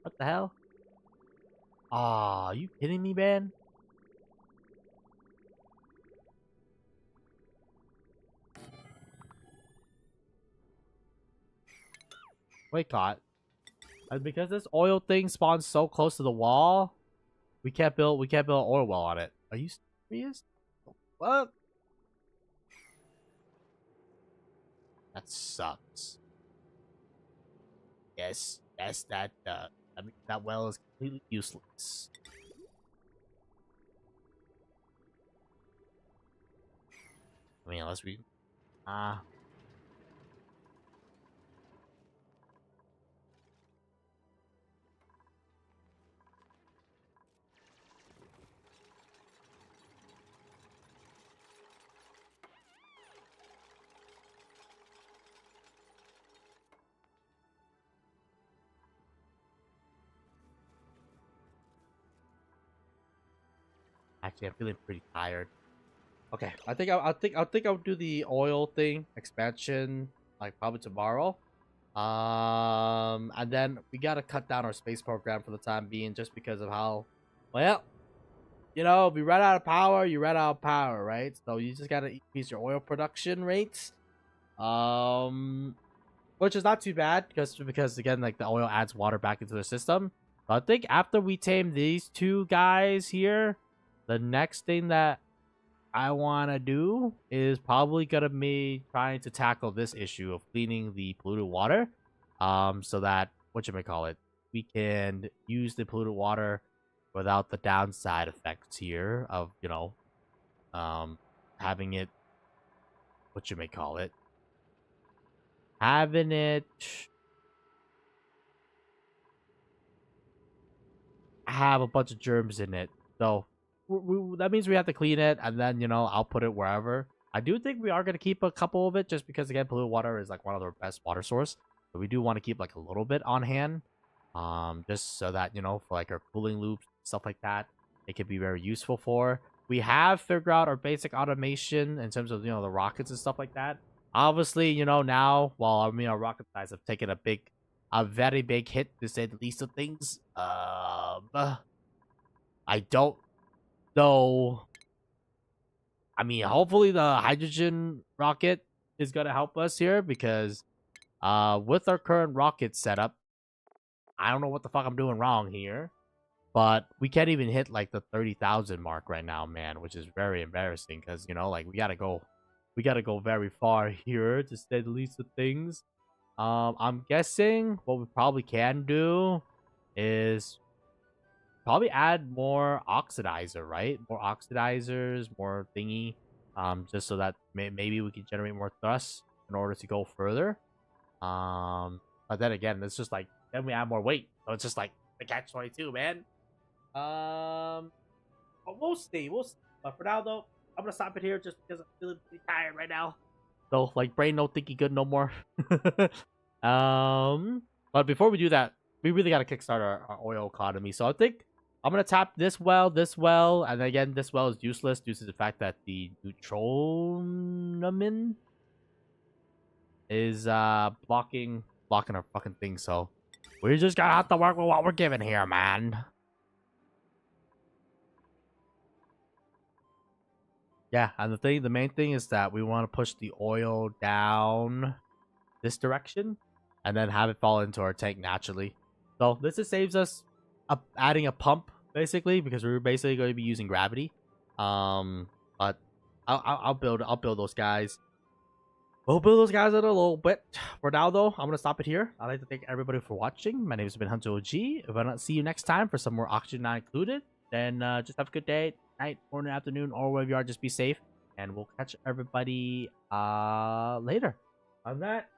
What the hell? Aw, are you kidding me, man? Wait, caught. And because this oil thing spawns so close to the wall, we can't build an oil well on it. Are you serious? What? That sucks. Yes, I mean that well is completely useless. I mean, unless we actually I'm feeling pretty tired. Okay, I think I'll do the oil thing expansion like probably tomorrow. And then we gotta cut down our space program for the time being, just because of how, well, if you run out of power, you run out of power, right? So you just gotta increase your oil production rates. Um, which is not too bad because again, like the oil adds water back into the system. But I think after we tame these two guys here, the next thing that I want to do is probably gonna be trying to tackle this issue of cleaning the polluted water, so that we can use the polluted water without the downside effects here of um, having it having it have a bunch of germs in it. So that means we have to clean it, and then I'll put it wherever. I do think we are gonna keep a couple of it, just because again, polluted water is like one of the best water source. So we do want to keep like a little bit on hand, just so that for like our cooling loops, stuff like that, it could be very useful for. We have figured out our basic automation in terms of the rockets and stuff like that. Obviously, now, while our rocket size have taken a very big hit, to say the least of things. I don't know. I mean, hopefully the hydrogen rocket is gonna help us here, because with our current rocket setup, I don't know what the fuck I'm doing wrong here. But we can't even hit like the 30,000 mark right now, man, which is very embarrassing because, you know, like we gotta go very far here to say the least of things. I'm guessing what we probably can do is probably add more oxidizer, right? More oxidizers, more thingy, just so that maybe we can generate more thrust in order to go further. But then again, it's just like then we add more weight, so it's just like the catch 22, man. But we'll see, we'll see. But for now, though, I'm gonna stop it here just because I'm feeling pretty tired right now. So like brain no thinky good no more. But before we do that, we really gotta kickstart our oil economy. So I think I'm gonna tap this well, and again, this well is useless due to the fact that the neutronamin is blocking our fucking thing. So we just gotta have to work with what we're given here, man. Yeah, and the main thing is that we want to push the oil down this direction, and then have it fall into our tank naturally. So this just saves us adding a pump basically because we're basically going to be using gravity. But I'll build those guys. We'll build those guys in a little bit. For now, though, I'm gonna stop it here. I'd like to thank everybody for watching. My name has been Hunter OG. If I don't see you next time for some more oxygen not included, then just have a good day, night, morning, afternoon, or wherever you are. Just be safe, and we'll catch everybody later. On that.